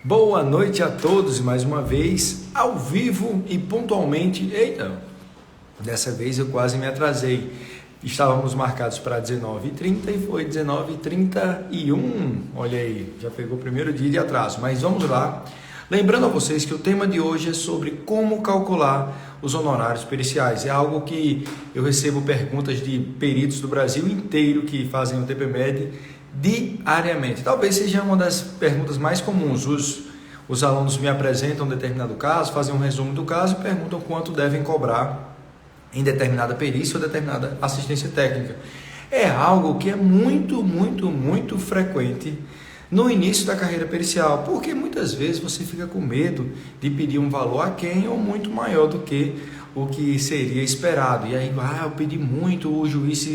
Boa noite a todos, mais uma vez, ao vivo e pontualmente. Eita, dessa vez eu quase me atrasei. Estávamos marcados para 19h30 e foi 19h31. Olha aí, já pegou o primeiro dia de atraso, mas vamos lá. Lembrando a vocês que o tema de hoje é sobre como calcular os honorários periciais. É algo que eu recebo perguntas de peritos do Brasil inteiro que fazem o TPMED diariamente. Talvez seja uma das perguntas mais comuns. Os alunos me apresentam um determinado caso, fazem um resumo do caso e perguntam quanto devem cobrar em determinada perícia ou determinada assistência técnica. É algo que é muito frequente no início da carreira pericial, porque muitas vezes você fica com medo de pedir um valor aquém ou muito maior do que o que seria esperado. E aí, eu pedi muito, o juiz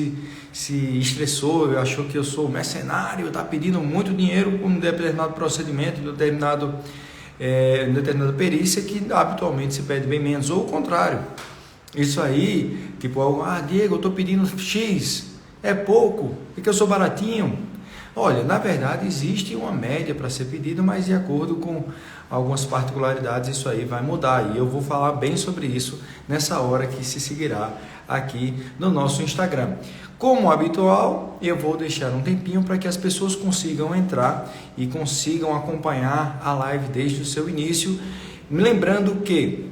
se estressou, achou que eu sou mercenário, está pedindo muito dinheiro por um determinado procedimento, determinada perícia que habitualmente se pede bem menos, ou o contrário. Isso aí, tipo, Diego, eu estou pedindo X, é pouco, porque eu sou baratinho. Olha, na verdade existe uma média para ser pedida, mas de acordo com algumas particularidades isso aí vai mudar. E eu vou falar bem sobre isso nessa hora que se seguirá aqui no nosso Instagram. Como habitual, eu vou deixar um tempinho para que as pessoas consigam entrar e consigam acompanhar a live desde o seu início. Me lembrando que,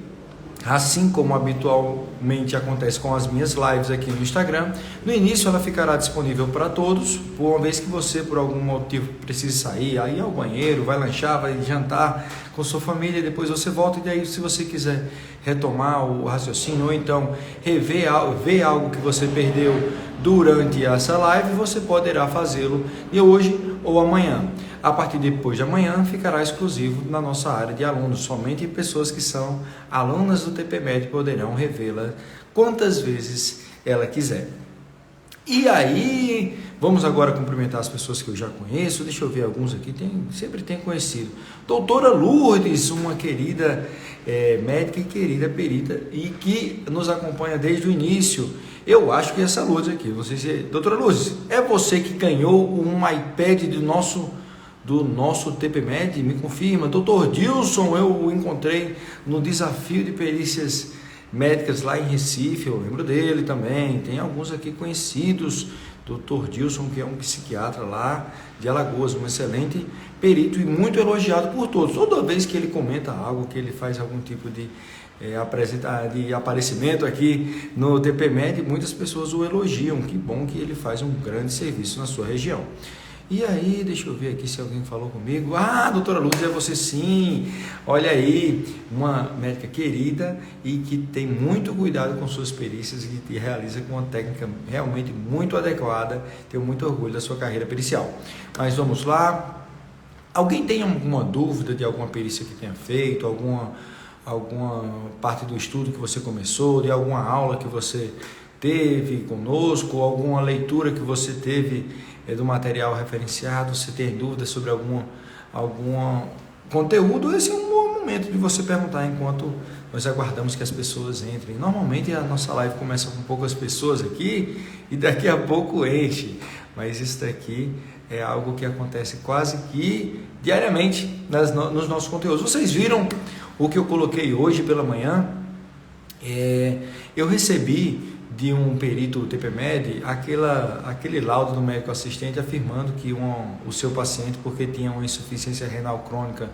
assim como habitualmente acontece com as minhas lives aqui no Instagram, no início ela ficará disponível para todos, por uma vez que você por algum motivo precise sair, aí ao banheiro, vai lanchar, vai jantar com sua família, depois você volta e daí se você quiser retomar o raciocínio ou então ver algo que você perdeu durante essa live, você poderá fazê-lo de hoje ou amanhã. A partir de depois de amanhã ficará exclusivo na nossa área de alunos. Somente pessoas que são alunas do TPMED poderão revê-la quantas vezes ela quiser. E aí, vamos agora cumprimentar as pessoas que eu já conheço. Deixa eu ver alguns aqui, sempre tem conhecido. Doutora Lourdes, uma querida médica e querida perita e que nos acompanha desde o início. Eu acho que essa Lourdes aqui, não sei se doutora Lourdes, é você que ganhou um iPad do nosso TPMED, me confirma. Dr. Dilson, eu o encontrei no desafio de perícias médicas lá em Recife, eu lembro dele também. Tem alguns aqui conhecidos, Dr. Dilson, que é um psiquiatra lá de Alagoas, um excelente perito e muito elogiado por todos. Toda vez que ele comenta algo, que ele faz algum tipo de aparecimento aqui no TPMED, muitas pessoas o elogiam. Que bom que ele faz um grande serviço na sua região. E aí, deixa eu ver aqui se alguém falou comigo. Doutora Lourdes, é você sim. Olha aí, uma médica querida e que tem muito cuidado com suas perícias e que realiza com uma técnica realmente muito adequada. Tenho muito orgulho da sua carreira pericial. Mas vamos lá. Alguém tem alguma dúvida de alguma perícia que tenha feito, alguma parte do estudo que você começou, de alguma aula que você teve conosco, alguma leitura que você teve do material referenciado? Se tem dúvidas sobre algum conteúdo, esse é um bom momento de você perguntar enquanto nós aguardamos que as pessoas entrem. Normalmente a nossa live começa com poucas pessoas aqui e daqui a pouco enche, mas isso daqui é algo que acontece quase que diariamente nos nossos conteúdos. Vocês viram o que eu coloquei hoje pela manhã? Eu recebi de um perito do TPMED aquele laudo do médico assistente afirmando que o seu paciente, porque tinha uma insuficiência renal crônica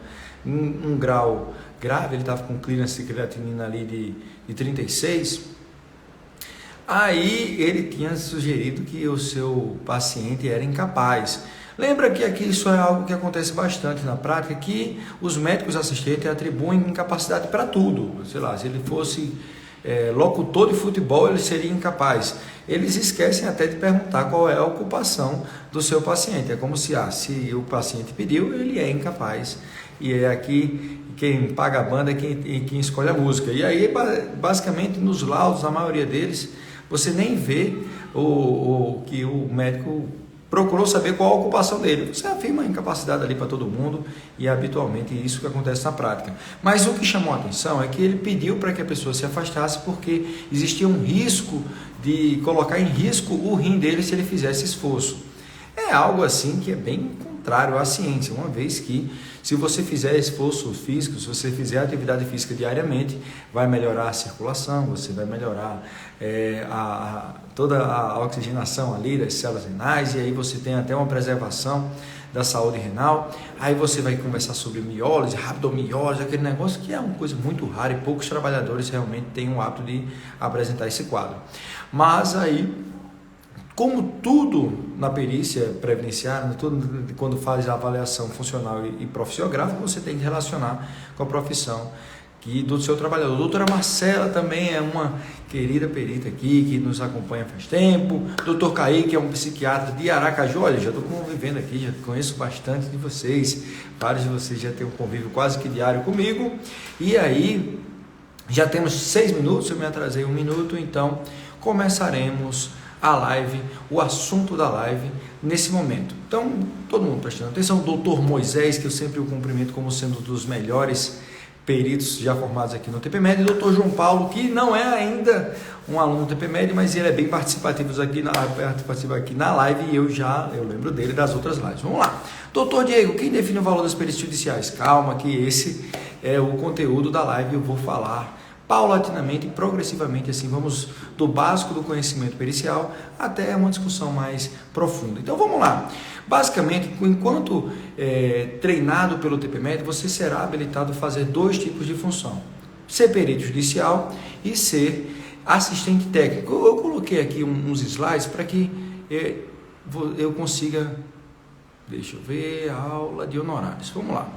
em um grau grave, ele estava com clearance de creatinina ali de 36, aí ele tinha sugerido que o seu paciente era incapaz. Lembra que aqui isso é algo que acontece bastante na prática, que os médicos assistentes atribuem incapacidade para tudo. Sei lá, se ele fosse locutor de futebol, ele seria incapaz. Eles esquecem até de perguntar qual é a ocupação do seu paciente. É como se o paciente pediu, ele é incapaz. E é aqui quem paga a banda é quem escolhe a música. E aí, basicamente, nos laudos, a maioria deles, você nem vê que o médico procurou saber qual a ocupação dele. Você afirma a incapacidade ali para todo mundo e é habitualmente isso que acontece na prática. Mas o que chamou a atenção é que ele pediu para que a pessoa se afastasse porque existia um risco de colocar em risco o rim dele se ele fizesse esforço. É algo assim que é bem contrário à ciência, uma vez que se você fizer esforço físico, se você fizer atividade física diariamente, vai melhorar a circulação, você vai melhorar toda a oxigenação ali das células renais, e aí você tem até uma preservação da saúde renal. Aí você vai conversar sobre miólise, rabdomiólise, aquele negócio que é uma coisa muito rara e poucos trabalhadores realmente têm o hábito de apresentar esse quadro. Mas aí, como tudo na perícia previdenciária, tudo, quando faz a avaliação funcional e profissiográfica, você tem que relacionar com a profissão do seu trabalhador. A doutora Marcela também é uma querida perita aqui, que nos acompanha faz tempo. Doutor Kaique é um psiquiatra de Aracaju. Olha, já estou convivendo aqui, já conheço bastante de vocês. Vários de vocês já têm um convívio quase que diário comigo. E aí, já temos 6 minutos, eu me atrasei 1 minuto, então começaremos a live, o assunto da live nesse momento. Então, todo mundo prestando atenção. O doutor Moisés, que eu sempre o cumprimento como sendo um dos melhores peritos já formados aqui no TPMed, e o doutor João Paulo, que não é ainda um aluno do TPMed, mas ele é bem participativo aqui na live, e eu lembro dele das outras lives. Vamos lá. Doutor Diego, quem define o valor das perícias judiciais? Calma, que esse é o conteúdo da live, eu vou falar paulatinamente e progressivamente, assim, vamos do básico do conhecimento pericial até uma discussão mais profunda. Então vamos lá. Basicamente, enquanto treinado pelo TPMed, você será habilitado a fazer 2 tipos de função: ser perito judicial e ser assistente técnico. Eu coloquei aqui uns slides para que eu consiga, deixa eu ver, aula de honorários. Vamos lá.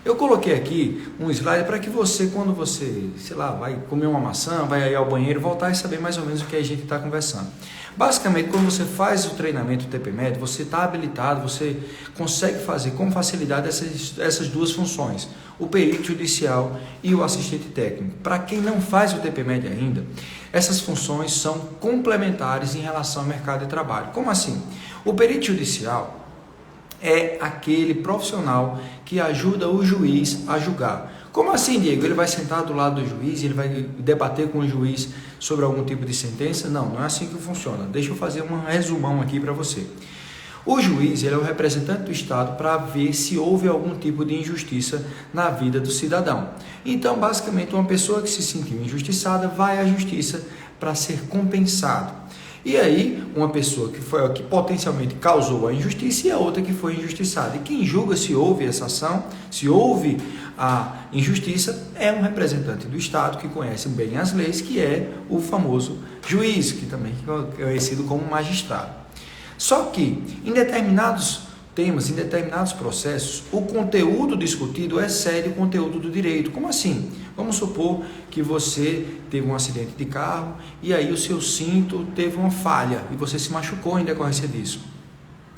Eu coloquei aqui um slide para que você, quando você, sei lá, vai comer uma maçã, vai aí ao banheiro, voltar e saber mais ou menos o que a gente está conversando. Basicamente, quando você faz o treinamento do TPMed, você está habilitado, você consegue fazer com facilidade essas 2 funções, o perito judicial e o assistente técnico. Para quem não faz o TPMed ainda, essas funções são complementares em relação ao mercado de trabalho. Como assim? O perito judicial é aquele profissional que ajuda o juiz a julgar. Como assim, Diego? Ele vai sentar do lado do juiz e ele vai debater com o juiz sobre algum tipo de sentença? Não, não é assim que funciona. Deixa eu fazer um resumão aqui para você. O juiz, ele é o representante do Estado para ver se houve algum tipo de injustiça na vida do cidadão. Então, basicamente, uma pessoa que se sentiu injustiçada vai à justiça para ser compensado. E aí, uma pessoa que potencialmente causou a injustiça e a outra que foi injustiçada. E quem julga se houve essa ação, se houve a injustiça, é um representante do Estado que conhece bem as leis, que é o famoso juiz, que também é conhecido como magistrado. Só que, em determinados temas, em determinados processos, o conteúdo discutido excede o conteúdo do direito. Como assim? Vamos supor que você teve um acidente de carro e aí o seu cinto teve uma falha e você se machucou em decorrência disso.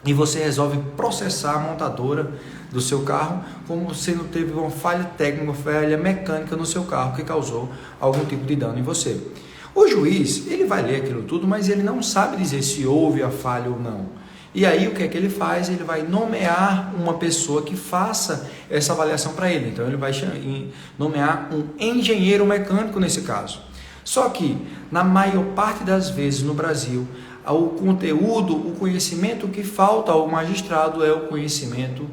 E você resolve processar a montadora do seu carro como você não teve uma falha técnica, uma falha mecânica no seu carro que causou algum tipo de dano em você. O juiz, ele vai ler aquilo tudo, mas ele não sabe dizer se houve a falha ou não. E aí o que é que ele faz? Ele vai nomear uma pessoa que faça essa avaliação para ele. Então ele vai nomear um engenheiro mecânico nesse caso. Só que na maior parte das vezes no Brasil, o conteúdo, o conhecimento que falta ao magistrado é o conhecimento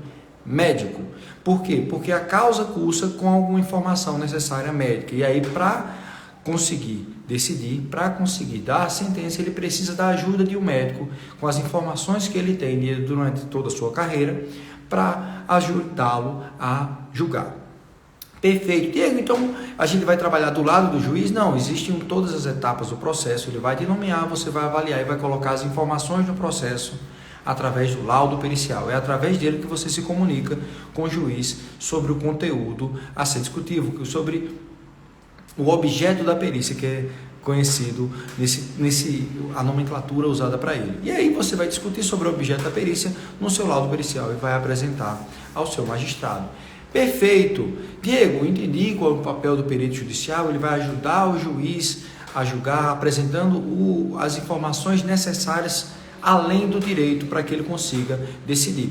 médico. Por quê? Porque a causa cursa com alguma informação necessária médica. E aí para conseguir decidir, para conseguir dar a sentença, ele precisa da ajuda de um médico com as informações que ele tem durante toda a sua carreira para ajudá-lo a julgar. Perfeito. Diego, então a gente vai trabalhar do lado do juiz? Não, existem todas as etapas do processo, ele vai te nomear, você vai avaliar e vai colocar as informações do processo através do laudo pericial. É através dele que você se comunica com o juiz sobre o conteúdo a ser discutido, sobre o objeto da perícia, que é conhecido a nomenclatura usada para ele. E aí você vai discutir sobre o objeto da perícia no seu laudo pericial e vai apresentar ao seu magistrado. Perfeito. Diego, entendi qual é o papel do perito judicial, ele vai ajudar o juiz a julgar, apresentando as informações necessárias além do direito para que ele consiga decidir.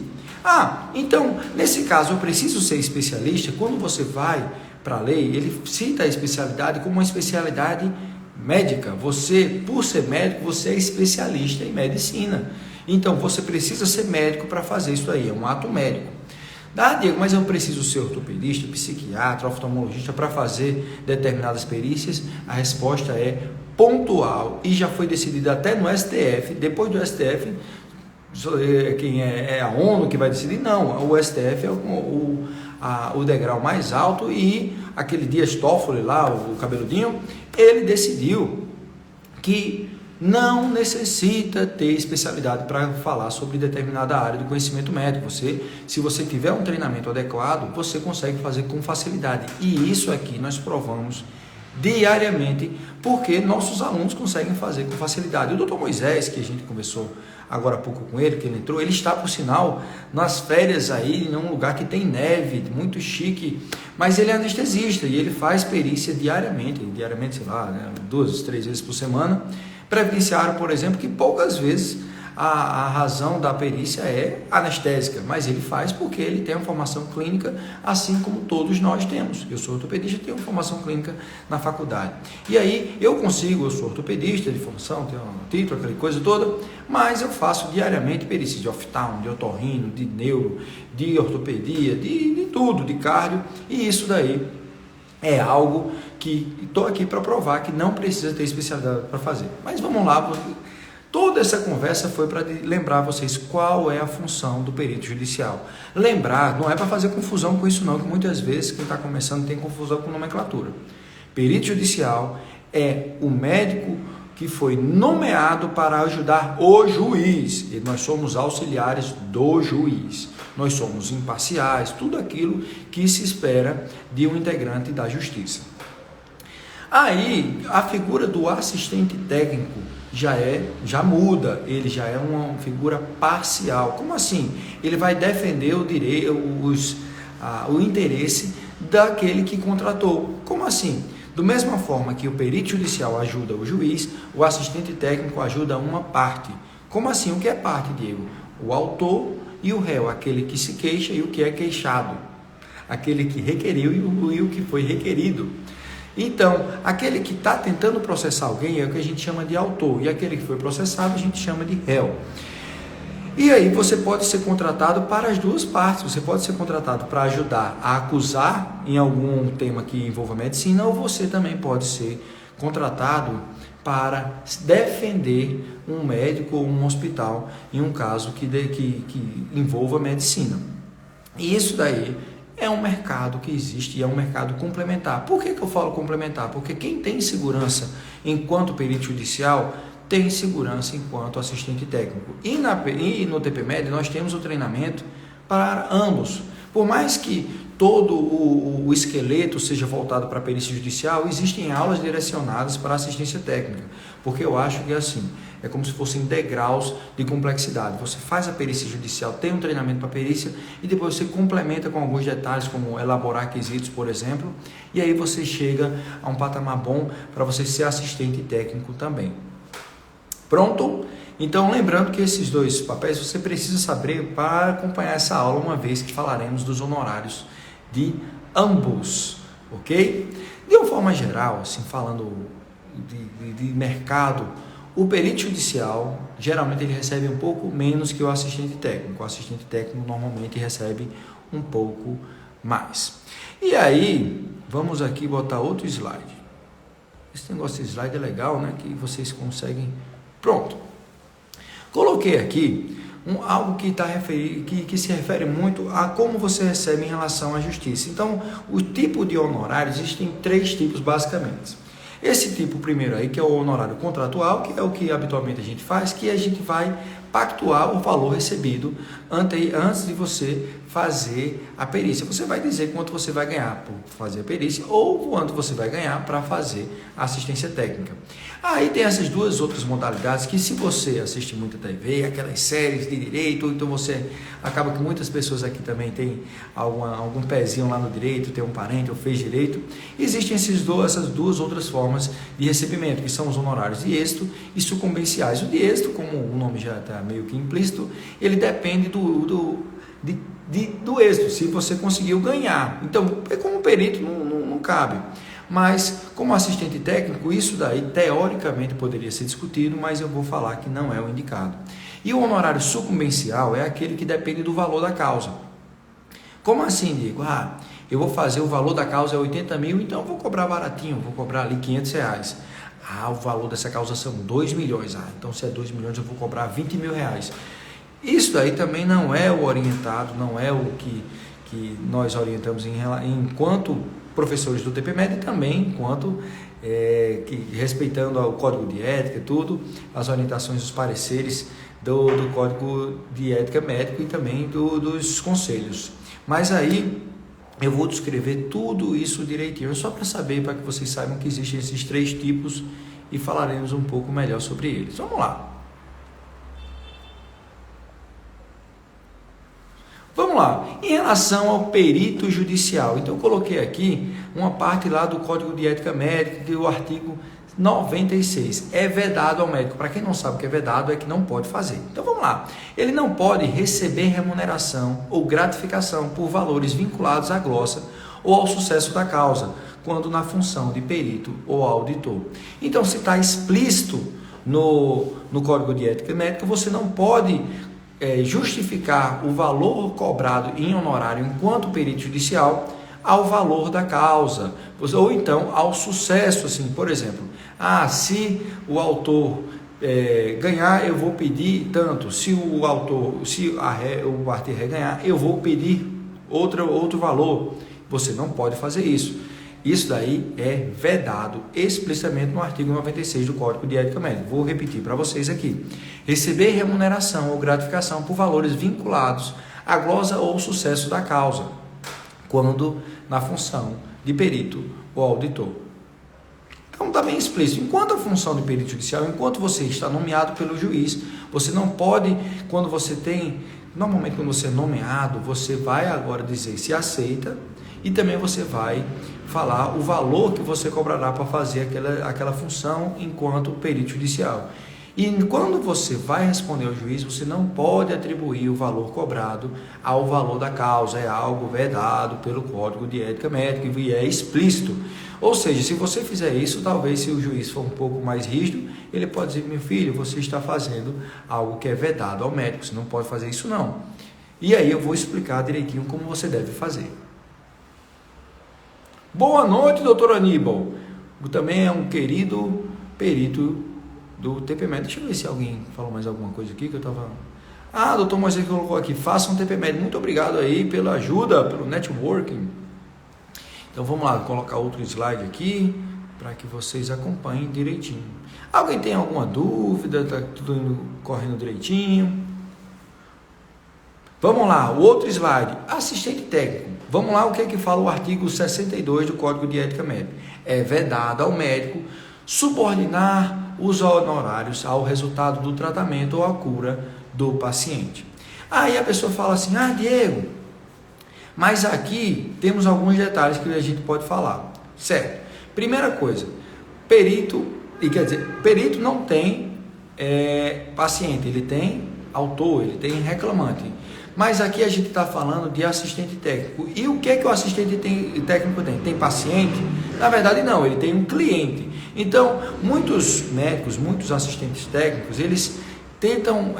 Então, nesse caso eu preciso ser especialista. Quando você vai para a lei, ele cita a especialidade como uma especialidade médica. Você, por ser médico, você é especialista em medicina. Então você precisa ser médico para fazer isso aí, é um ato médico. Diego, mas eu preciso ser ortopedista, psiquiatra, oftalmologista para fazer determinadas perícias? A resposta é pontual e já foi decidida até no STF. Depois do STF, quem é a ONU que vai decidir? Não, o STF é o degrau mais alto e aquele Dias Toffoli lá, o cabeludinho, ele decidiu que não necessita ter especialidade para falar sobre determinada área do conhecimento médico. Se você tiver um treinamento adequado, você consegue fazer com facilidade. E isso aqui nós provamos diariamente, porque nossos alunos conseguem fazer com facilidade. O doutor Moisés, que a gente conversou agora há pouco com ele, que ele entrou, ele está, por sinal, nas férias aí, em um lugar que tem neve, muito chique, mas ele é anestesista e ele faz perícia diariamente, sei lá, né, 2, 3 vezes por semana. Previdenciário, por exemplo, que poucas vezes a razão da perícia é anestésica, mas ele faz porque ele tem uma formação clínica, assim como todos nós temos. Eu sou ortopedista, tenho uma formação clínica na faculdade. E aí eu sou ortopedista de formação, tenho um título, aquela coisa toda, mas eu faço diariamente perícias de oftalmo, de otorrino, de neuro, de ortopedia, de tudo, de cardio, e isso daí é algo que estou aqui para provar que não precisa ter especialidade para fazer. Mas vamos lá, toda essa conversa foi para lembrar vocês qual é a função do perito judicial. Lembrar, não é para fazer confusão com isso não, que muitas vezes quem está começando tem confusão com nomenclatura. Perito judicial é o médico que foi nomeado para ajudar o juiz. E nós somos auxiliares do juiz. Nós somos imparciais, tudo aquilo que se espera de um integrante da justiça. Aí, a figura do assistente técnico já muda, ele já é uma figura parcial. Como assim? Ele vai defender o interesse daquele que contratou. Como assim? Da mesma forma que o perito judicial ajuda o juiz, o assistente técnico ajuda uma parte. Como assim? O que é parte, Diego? O autor e o réu, aquele que se queixa e o que é queixado, aquele que requeriu e o que foi requerido. Então, aquele que está tentando processar alguém é o que a gente chama de autor, e aquele que foi processado a gente chama de réu. E aí você pode ser contratado para as duas partes, você pode ser contratado para ajudar a acusar em algum tema que envolva medicina, ou você também pode ser contratado para defender um médico ou um hospital em um caso que envolva medicina. E isso daí é um mercado que existe e é um mercado complementar. Por que eu falo complementar? Porque quem tem segurança enquanto perito judicial tem segurança enquanto assistente técnico. E no TPMed nós temos o treinamento para ambos. Por mais que todo o esqueleto seja voltado para a perícia judicial, existem aulas direcionadas para assistência técnica, porque eu acho que é assim, é como se fossem degraus de complexidade. Você faz a perícia judicial, tem um treinamento para a perícia e depois você complementa com alguns detalhes, como elaborar quesitos, por exemplo, e aí você chega a um patamar bom para você ser assistente técnico também. Pronto? Então, lembrando que esses dois papéis você precisa saber para acompanhar essa aula, uma vez que falaremos dos honorários de ambos, ok? De uma forma geral, assim, falando de mercado, o perito judicial, geralmente ele recebe um pouco menos que o assistente técnico. O assistente técnico normalmente recebe um pouco mais. E aí, vamos aqui botar outro slide. Esse negócio de slide é legal, né? Que vocês conseguem... Pronto. Coloquei aqui algo que se refere muito a como você recebe em relação à justiça. Então, o tipo de honorário, existem 3 tipos basicamente. Esse tipo primeiro aí, que é o honorário contratual, que é o que habitualmente a gente faz, que a gente vai pactuar o valor recebido antes de você fazer a perícia. Você vai dizer quanto você vai ganhar por fazer a perícia ou quanto você vai ganhar para fazer a assistência técnica. Aí tem essas duas outras modalidades que, se você assiste muita TV, aquelas séries de direito, então você acaba que muitas pessoas aqui também têm algum pezinho lá no direito, tem um parente ou fez direito. Existem essas duas outras formas de recebimento, que são os honorários de êxito e sucumbenciais. O de êxito, como o nome já está meio que implícito, ele depende do êxito, se você conseguiu ganhar. Então, como perito não cabe. Mas, como assistente técnico, isso daí teoricamente poderia ser discutido, mas eu vou falar que não é o indicado. E o honorário sucumbencial é aquele que depende do valor da causa. Como assim, Diego? Eu vou fazer o valor da causa é 80 mil, então eu vou cobrar baratinho, vou cobrar ali 500 reais. O valor dessa causa são 2 milhões. Então se é 2 milhões eu vou cobrar 20 mil reais. Isso daí também não é o orientado, não é o que nós orientamos enquanto professores do TPMed e também enquanto respeitando o código de ética e tudo, as orientações, os pareceres do código de ética médico e também dos conselhos. Mas aí eu vou descrever tudo isso direitinho, só para saber, para que vocês saibam que existem esses 3 tipos e falaremos um pouco melhor sobre eles. Vamos lá. Vamos lá, em relação ao perito judicial, então eu coloquei aqui uma parte lá do Código de Ética Médica, que é o artigo 96, é vedado ao médico. Para quem não sabe o que é vedado, é que não pode fazer. Então vamos lá, ele não pode receber remuneração ou gratificação por valores vinculados à glossa ou ao sucesso da causa, quando na função de perito ou auditor. Então se está explícito no Código de Ética Médica, você não pode justificar o valor cobrado em honorário enquanto perito judicial ao valor da causa, ou então ao sucesso, assim, por exemplo, se o autor ganhar, eu vou pedir tanto, se o partir ré ganhar, eu vou pedir outro valor. Você não pode fazer isso. Isso daí é vedado explicitamente no artigo 96 do Código de Ética Médica. Vou repetir para vocês aqui. Receber remuneração ou gratificação por valores vinculados à glosa ou sucesso da causa, quando na função de perito ou auditor. Então está bem explícito. Enquanto a função de perito judicial, enquanto você está nomeado pelo juiz, você não pode, normalmente quando você é nomeado, você vai agora dizer se aceita e também você vai falar o valor que você cobrará para fazer aquela função enquanto perito judicial. E quando você vai responder ao juiz, você não pode atribuir o valor cobrado ao valor da causa, é algo vedado pelo Código de Ética Médica e é explícito. Ou seja, se você fizer isso, talvez se o juiz for um pouco mais rígido, ele pode dizer, meu filho, você está fazendo algo que é vedado ao médico, você não pode fazer isso não. E aí eu vou explicar direitinho como você deve fazer. Boa noite, doutor Aníbal. Também é um querido perito do TPMed. Deixa eu ver se alguém falou mais alguma coisa aqui que eu estava... doutor Moisés colocou aqui, faça um TPMed. Muito obrigado aí pela ajuda, pelo networking. Então vamos lá, colocar outro slide aqui para que vocês acompanhem direitinho. Alguém tem alguma dúvida? Está tudo indo, correndo direitinho? Vamos lá, o outro slide, assistente técnico. Vamos lá, o que é que fala o artigo 62 do Código de Ética Médica? É vedado ao médico subordinar os honorários ao resultado do tratamento ou à cura do paciente. Aí a pessoa fala assim, Diego, mas aqui temos alguns detalhes que a gente pode falar. Certo. Primeira coisa, perito não tem paciente, ele tem autor, ele tem reclamante. Mas aqui a gente está falando de assistente técnico. E o que é que o assistente técnico tem? Tem paciente? Na verdade não, ele tem um cliente. Então, muitos médicos, muitos assistentes técnicos, eles tentam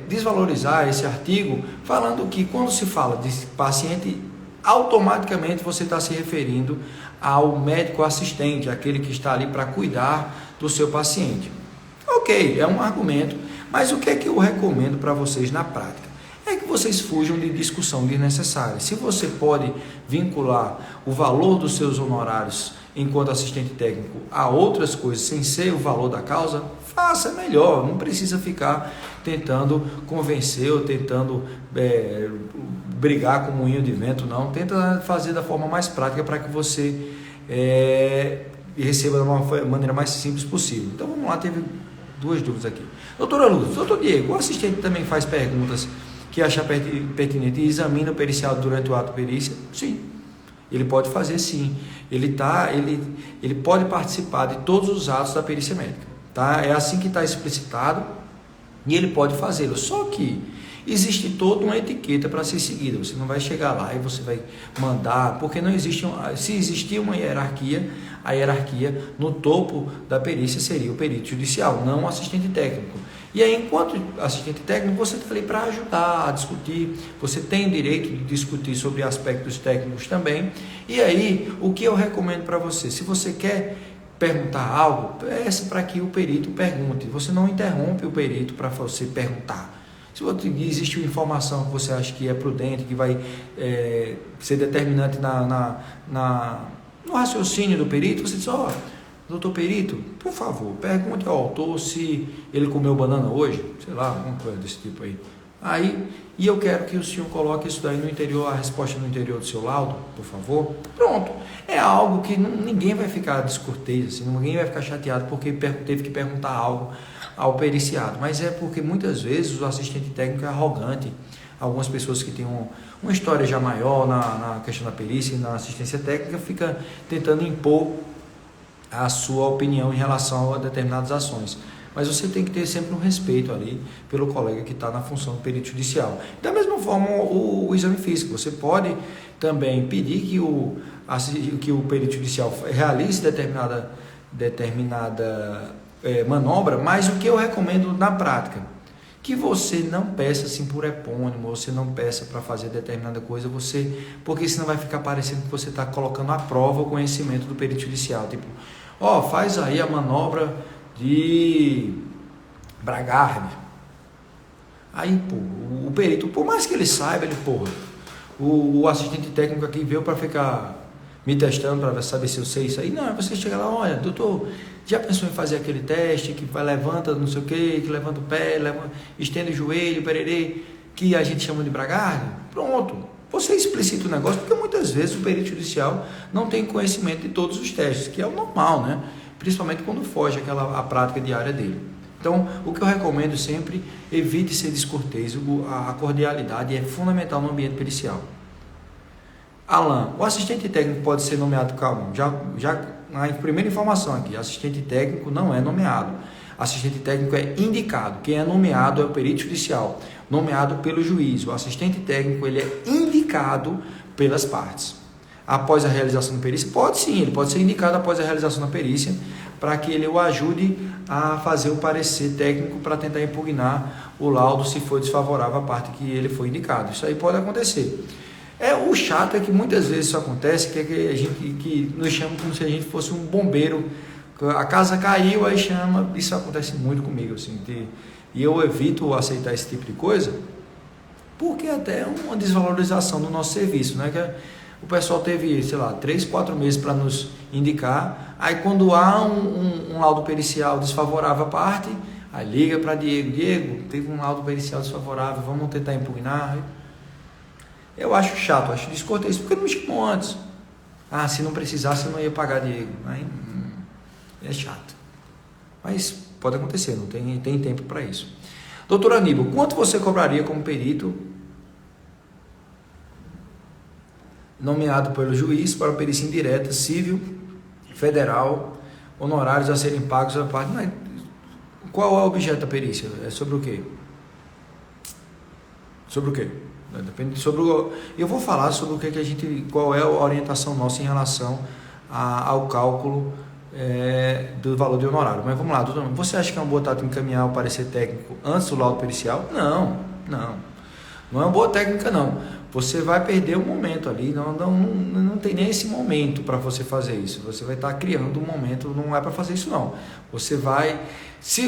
desvalorizar esse artigo, falando que quando se fala de paciente, automaticamente você está se referindo ao médico assistente, aquele que está ali para cuidar do seu paciente. Ok, é um argumento, mas o que é que eu recomendo para vocês na prática? É que vocês fujam de discussão desnecessária. Se você pode vincular o valor dos seus honorários enquanto assistente técnico a outras coisas sem ser o valor da causa, faça melhor. Não precisa ficar tentando convencer ou tentando brigar com moinho de vento, não. Tenta fazer da forma mais prática para que você receba de uma maneira mais simples possível. Então vamos lá, teve 2 dúvidas aqui. Doutora Luz, doutor Diego, o assistente também faz perguntas que achar pertinente e examina o pericial durante o ato de perícia? Sim, ele pode fazer sim. Ele pode participar de todos os atos da perícia médica. Tá? É assim que está explicitado e ele pode fazê-lo. Só que existe toda uma etiqueta para ser seguida. Você não vai chegar lá e você vai mandar, porque não existe, se existir uma hierarquia, a hierarquia no topo da perícia seria o perito judicial, não o assistente técnico. E aí, enquanto assistente técnico, você está ali para ajudar a discutir, você tem o direito de discutir sobre aspectos técnicos também. E aí, o que eu recomendo para você? Se você quer perguntar algo, peça para que o perito pergunte. Você não interrompe o perito para você perguntar. Se existe uma informação que você acha que é prudente, que vai ser determinante no raciocínio do perito, você diz, doutor perito, por favor, pergunte ao autor se ele comeu banana hoje, sei lá, alguma coisa desse tipo aí. E eu quero que o senhor coloque isso daí no interior, a resposta no interior do seu laudo, por favor. Pronto. É algo que ninguém vai ficar descortês, assim, ninguém vai ficar chateado porque teve que perguntar algo ao periciado. Mas é porque muitas vezes o assistente técnico é arrogante. Algumas pessoas que têm uma história já maior na questão da perícia e na assistência técnica fica tentando impor a sua opinião em relação a determinadas ações. Mas você tem que ter sempre um respeito ali pelo colega que está na função do perito judicial. Da mesma forma, o exame físico. Você pode também pedir que o perito judicial realize determinada manobra, mas o que eu recomendo na prática, que você não peça assim por epônimo, você não peça para fazer determinada coisa, porque senão vai ficar parecendo que você está colocando à prova o conhecimento do perito judicial. Tipo, faz aí a manobra de Bragard. Aí, o perito, por mais que ele saiba, o assistente técnico aqui veio para ficar me testando para saber se eu sei isso aí. Não, você chega lá, olha, doutor, já pensou em fazer aquele teste que vai, levanta não sei o que levanta o pé, estende o joelho, pererê, que a gente chama de Bragard? Pronto. Você explicita o negócio, porque muitas vezes o perito judicial não tem conhecimento de todos os testes, que é o normal, né? Principalmente quando foge a prática diária dele. Então, o que eu recomendo sempre, evite ser descortês. A cordialidade é fundamental no ambiente pericial. Alan, o assistente técnico pode ser nomeado, calma, já a primeira informação aqui, assistente técnico não é nomeado. Assistente técnico é indicado. Quem é nomeado é o perito judicial, nomeado pelo juiz. O assistente técnico ele é indicado pelas partes. Após a realização da perícia, ele pode ser indicado após a realização da perícia, para que ele o ajude a fazer o parecer técnico para tentar impugnar o laudo se for desfavorável à parte que ele foi indicado. Isso aí pode acontecer. O chato é que muitas vezes isso acontece, que nos chama como se a gente fosse um bombeiro. A casa caiu, aí chama. Isso acontece muito comigo, assim, e eu evito aceitar esse tipo de coisa, porque até é uma desvalorização do nosso serviço, né? Que o pessoal teve, 3, 4 meses para nos indicar, aí quando há um laudo pericial desfavorável à parte, aí liga para Diego, teve um laudo pericial desfavorável, vamos tentar impugnar. Eu acho chato, acho descortês, porque não me chamou antes. Se não precisasse eu não ia pagar Diego. Aí é chato. Mas pode acontecer, não tem tempo para isso. Doutor Aníbal, quanto você cobraria como perito nomeado pelo juiz para perícia indireta, civil, federal, honorários a serem pagos à parte? Mas qual é o objeto da perícia? É sobre o quê? Sobre o quê? Depende eu vou falar sobre o que qual é a orientação nossa em relação ao cálculo do valor de honorário. Mas vamos lá, doutor, você acha que é uma boa tática encaminhar o parecer técnico antes do laudo pericial? Não é uma boa técnica, não. Você vai perder um momento ali, não tem nem esse momento para você fazer isso. Você vai estar criando um momento, não é para fazer isso não. Você vai, se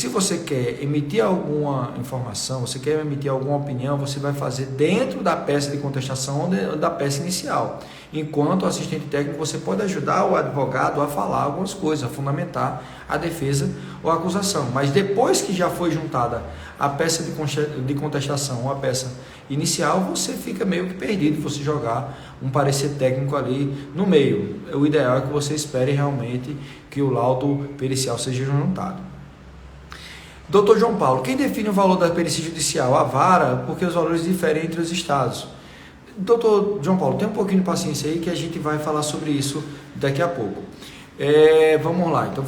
você quer emitir alguma informação, você quer emitir alguma opinião, você vai fazer dentro da peça de contestação ou da peça inicial. Enquanto assistente técnico, você pode ajudar o advogado a falar algumas coisas, a fundamentar a defesa ou a acusação. Mas depois que já foi juntada a peça de contestação ou a peça inicial, você fica meio que perdido você jogar um parecer técnico ali no meio. O ideal é que você espere realmente que o laudo pericial seja juntado. Doutor João Paulo, quem define o valor da perícia judicial? A vara, porque os valores diferem entre os estados. Doutor João Paulo, tem um pouquinho de paciência aí que a gente vai falar sobre isso daqui a pouco. Vamos lá, então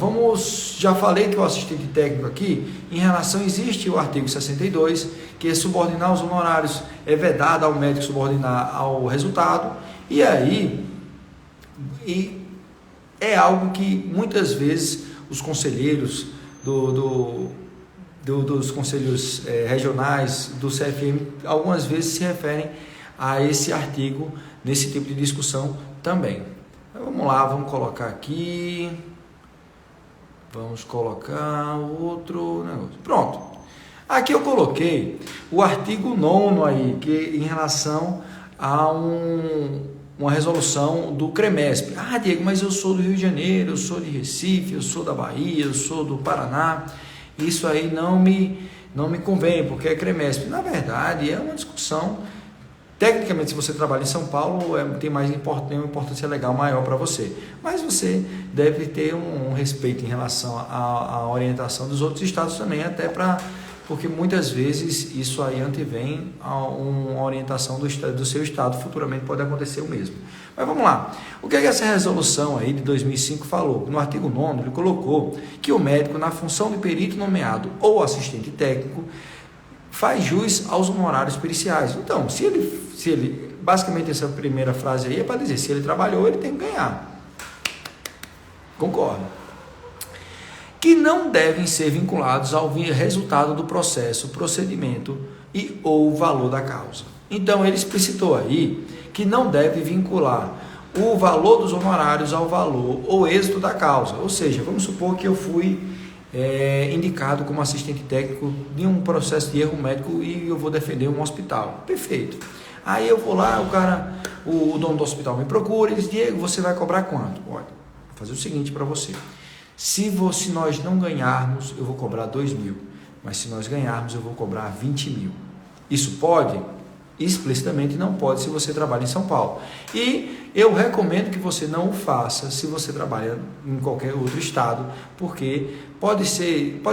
já falei que o assistente técnico aqui, em relação, existe o artigo 62, que é subordinar os honorários, é vedado ao médico subordinar ao resultado, e aí, é algo que muitas vezes os conselheiros dos conselhos regionais do CFM, algumas vezes se referem a esse artigo, nesse tipo de discussão também. Então, vamos lá, vamos colocar aqui, vamos colocar outro negócio, pronto. Aqui eu coloquei o artigo 9º aí, que em relação a uma resolução do CREMESP. Ah, Diego, mas eu sou do Rio de Janeiro, eu sou de Recife, eu sou da Bahia, eu sou do Paraná, isso aí não me convém, porque é CREMESP. Na verdade, é uma discussão. Tecnicamente, se você trabalha em São Paulo, tem uma importância legal maior para você. Mas você deve ter um respeito em relação à orientação dos outros estados também, porque muitas vezes isso aí antevém a uma orientação do seu estado, futuramente pode acontecer o mesmo. Mas vamos lá, o que é que essa resolução aí de 2005 falou? No artigo 9º, ele colocou que o médico, na função de perito nomeado ou assistente técnico, faz jus aos honorários periciais. Então, se ele, basicamente essa primeira frase aí é para dizer, se ele trabalhou, ele tem que ganhar. Concordo. Que não devem ser vinculados ao resultado do processo, procedimento e ou valor da causa. Então, ele explicitou aí que não deve vincular o valor dos honorários ao valor ou êxito da causa. Ou seja, vamos supor que eu fui indicado como assistente técnico de um processo de erro médico e eu vou defender um hospital. Perfeito. Aí eu vou lá, o dono do hospital me procura e diz, Diego, você vai cobrar quanto? Olha, vou fazer o seguinte para você. Se nós não ganharmos, eu vou cobrar 2.000. Mas se nós ganharmos, eu vou cobrar 20.000. Isso pode? Explicitamente não pode se você trabalha em São Paulo. E eu recomendo que você não o faça se você trabalha em qualquer outro estado, porque pode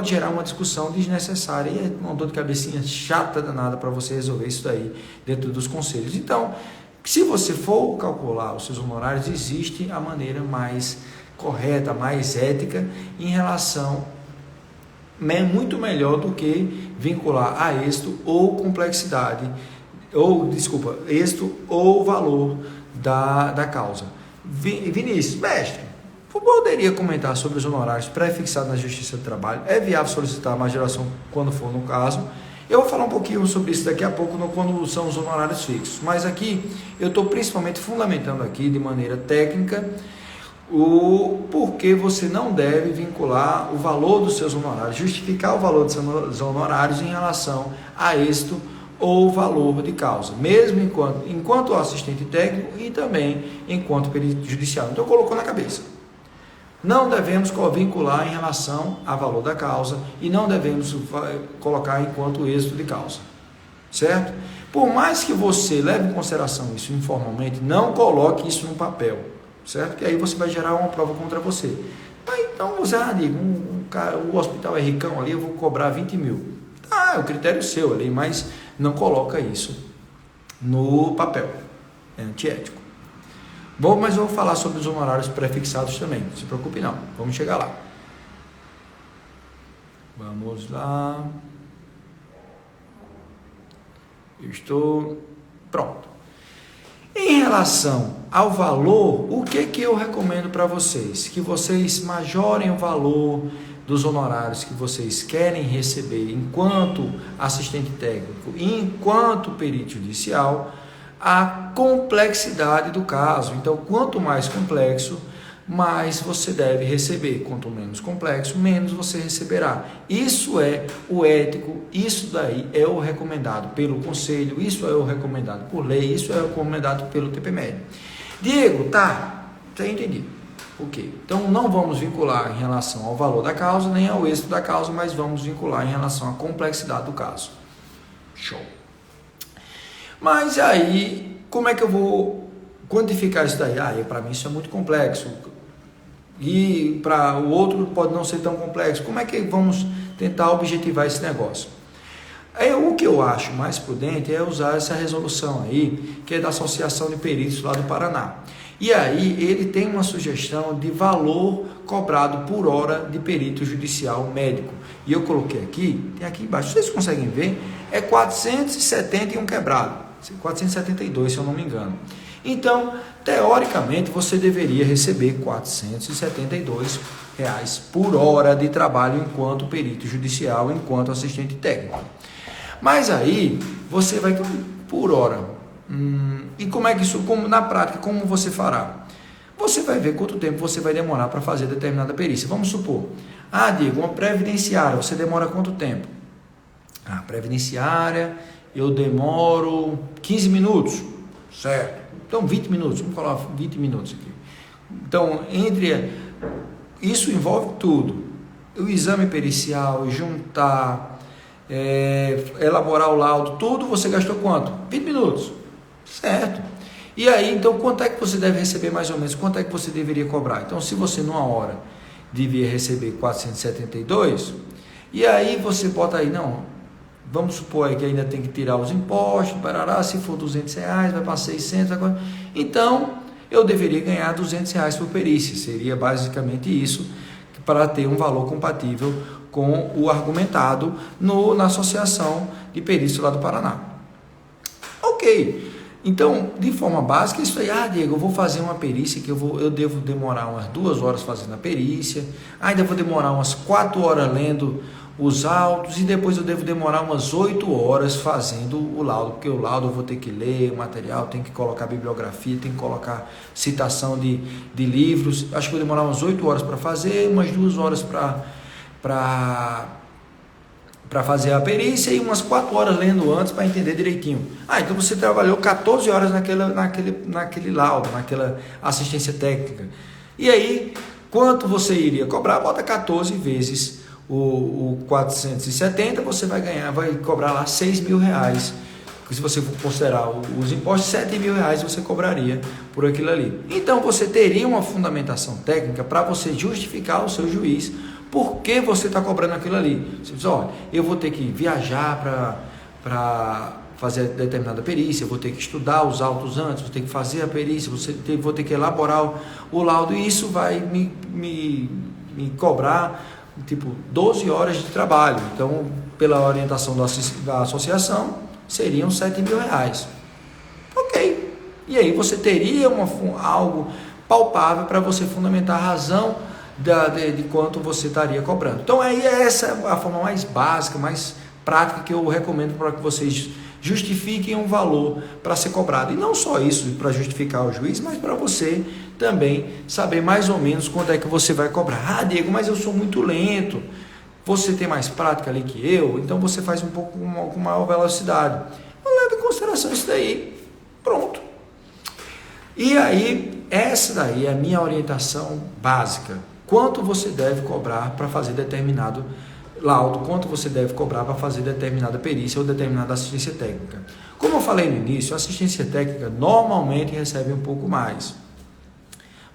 gerar uma discussão desnecessária e uma dor de cabecinha chata danada para você resolver isso daí dentro dos conselhos. Então, se você for calcular os seus honorários, existe a maneira mais correta, mais ética em relação, muito melhor do que vincular a êxito ou complexidade, êxito ou valor da causa. Vinícius, mestre, poderia comentar sobre os honorários pré-fixados na Justiça do Trabalho? É viável solicitar a majoração quando for no caso? Eu vou falar um pouquinho sobre isso daqui a pouco, quando são os honorários fixos. Mas aqui, eu estou principalmente fundamentando aqui de maneira técnica o porquê você não deve vincular o valor dos seus honorários, justificar o valor dos seus honorários em relação a êxito ou valor de causa, mesmo enquanto assistente técnico e também enquanto perito judicial. Então, colocou na cabeça. Não devemos vincular em relação a valor da causa e não devemos colocar enquanto êxito de causa, certo? Por mais que você leve em consideração isso informalmente, não coloque isso no papel, certo? Que aí você vai gerar uma prova contra você. Então, você diga, o hospital é ricão ali, eu vou cobrar 20.000. É o critério seu ali, mas não coloca isso no papel, é antiético. Mas eu vou falar sobre os honorários pré-fixados também, não se preocupe não, vamos chegar lá. Vamos lá. Eu estou pronto. Em relação ao valor, o que eu recomendo para vocês? Que vocês majorem o valor dos honorários que vocês querem receber enquanto assistente técnico e enquanto perito judicial, a complexidade do caso. Então, quanto mais complexo, mais você deve receber. Quanto menos complexo, menos você receberá. Isso é o ético, isso daí é o recomendado pelo conselho, isso é o recomendado por lei, isso é o recomendado pelo TPMED. Diego, tá, já entendi. Ok, então não vamos vincular em relação ao valor da causa, nem ao êxito da causa, mas vamos vincular em relação à complexidade do caso. Show. Mas aí, como é que eu vou quantificar isso daí? Para mim isso é muito complexo. E para o outro pode não ser tão complexo. Como é que vamos tentar objetivar esse negócio? O que eu acho mais prudente é usar essa resolução aí, que é da Associação de Peritos lá do Paraná. E aí ele tem uma sugestão de valor cobrado por hora de perito judicial médico. E eu coloquei aqui, tem aqui embaixo, vocês conseguem ver, é 471 quebrado, 472 se eu não me engano. Então, teoricamente, você deveria receber R$ 472 por hora de trabalho enquanto perito judicial, enquanto assistente técnico. Mas aí, você vai por hora. E como é que isso, na prática, como você fará? Você vai ver quanto tempo você vai demorar para fazer determinada perícia. Vamos supor, Diego, uma previdenciária, você demora quanto tempo? Previdenciária, eu demoro 15 minutos, certo? Então, 20 minutos, vamos falar 20 minutos aqui. Então, isso envolve tudo. O exame pericial, juntar, elaborar o laudo, tudo você gastou quanto? 20 minutos, certo? E aí, então, quanto é que você deve receber mais ou menos? Quanto é que você deveria cobrar? Então, se você numa hora devia receber 472, e aí você bota aí, não, vamos supor aí que ainda tem que tirar os impostos, parará, se for R$200, vai para 600, agora. Então, eu deveria ganhar R$200 por perícia, seria basicamente isso, para ter um valor compatível com o argumentado na Associação de Perícia lá do Paraná. Ok, então, de forma básica, isso aí, Diego, eu vou fazer uma perícia que eu devo demorar umas 2 horas fazendo a perícia, ainda vou demorar umas 4 horas lendo os autos e depois eu devo demorar umas 8 horas fazendo o laudo, porque o laudo eu vou ter que ler o material, tem que colocar bibliografia, tem que colocar citação de livros, acho que vou demorar umas 8 horas para fazer, umas 2 horas para fazer a perícia e umas 4 horas lendo antes para entender direitinho. Então você trabalhou 14 horas naquele laudo, naquela assistência técnica. E aí, quanto você iria cobrar? Bota 14 vezes o 470, você vai cobrar lá R$6.000. Se você for considerar os impostos, R$7.000 você cobraria por aquilo ali. Então você teria uma fundamentação técnica para você justificar ao seu juiz por que você está cobrando aquilo ali. Você diz, eu vou ter que viajar para fazer determinada perícia, vou ter que estudar os autos antes, vou ter que fazer a perícia, vou ter que elaborar o laudo, e isso vai me cobrar 12 horas de trabalho. Então, pela orientação da associação, seriam R$7.000. Ok. E aí você teria algo palpável para você fundamentar a razão de quanto você estaria cobrando. Então, aí essa é a forma mais básica, mais prática que eu recomendo para que vocês justifiquem um valor para ser cobrado. E não só isso para justificar o juiz, mas para você também saber mais ou menos quanto é que você vai cobrar. Diego, mas eu sou muito lento. Você tem mais prática ali que eu, então você faz um pouco com maior velocidade. Eu levo em consideração isso daí. Pronto. E aí, essa daí é a minha orientação básica. Quanto você deve cobrar para fazer determinado laudo, quanto você deve cobrar para fazer determinada perícia ou determinada assistência técnica. Como eu falei no início, a assistência técnica normalmente recebe um pouco mais.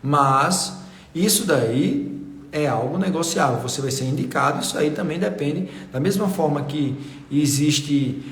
Mas isso daí é algo negociável, você vai ser indicado, isso aí também depende, da mesma forma que existe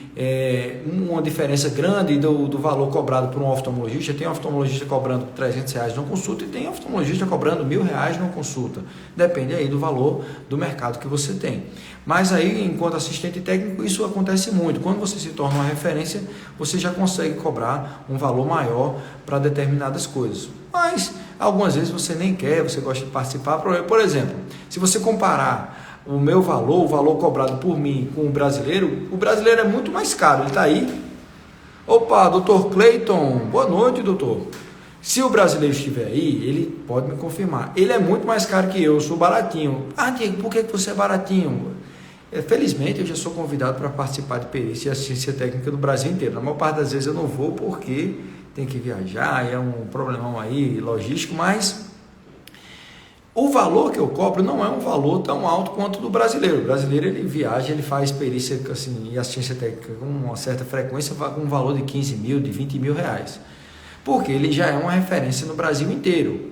uma diferença grande do valor cobrado por um oftalmologista, tem um oftalmologista cobrando R$300 numa consulta e tem um oftalmologista cobrando R$1.000 numa consulta, depende aí do valor do mercado que você tem. Mas aí, enquanto assistente técnico, isso acontece muito, quando você se torna uma referência, você já consegue cobrar um valor maior para determinadas coisas, mas algumas vezes você nem quer, você gosta de participar. Por exemplo, se você comparar o meu valor, o valor cobrado por mim com o brasileiro é muito mais caro, ele está aí. Opa, doutor Cleiton, boa noite, doutor. Se o brasileiro estiver aí, ele pode me confirmar. Ele é muito mais caro que eu sou baratinho. Diego, por que você é baratinho? Felizmente, eu já sou convidado para participar de perícia e assistência técnica do Brasil inteiro. Na maior parte das vezes eu não vou porque tem que viajar, é um problemão aí logístico, mas o valor que eu cobro não é um valor tão alto quanto do brasileiro. O brasileiro, ele viaja, ele faz perícia assim, e assistência técnica com uma certa frequência, com um valor de 15 mil, de 20 mil reais, porque ele já é uma referência no Brasil inteiro.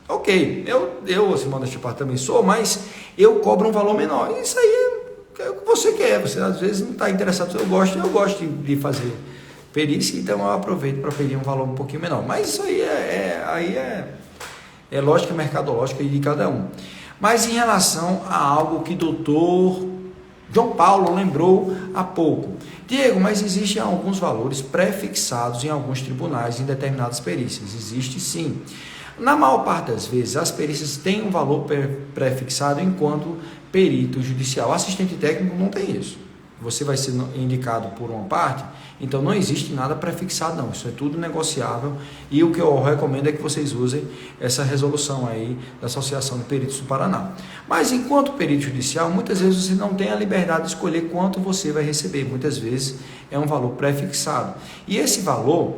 Ok, eu assim, modéstia à parte também sou, mas eu cobro um valor menor. Isso aí é o que você quer, você às vezes não está interessado, eu gosto de fazer perícia, então eu aproveito para pedir um valor um pouquinho menor. Mas isso aí é lógica mercadológica de cada um. Mas em relação a algo que o doutor João Paulo lembrou há pouco. Diego, mas existem alguns valores pré-fixados em alguns tribunais em determinadas perícias. Existe sim. Na maior parte das vezes, as perícias têm um valor pré-fixado enquanto perito judicial. Assistente técnico não tem isso. Você vai ser indicado por uma parte, então não existe nada pré-fixado não, isso é tudo negociável, e o que eu recomendo é que vocês usem essa resolução aí da Associação de Peritos do Paraná. Mas enquanto perito judicial, muitas vezes você não tem a liberdade de escolher quanto você vai receber, muitas vezes é um valor pré-fixado, e esse valor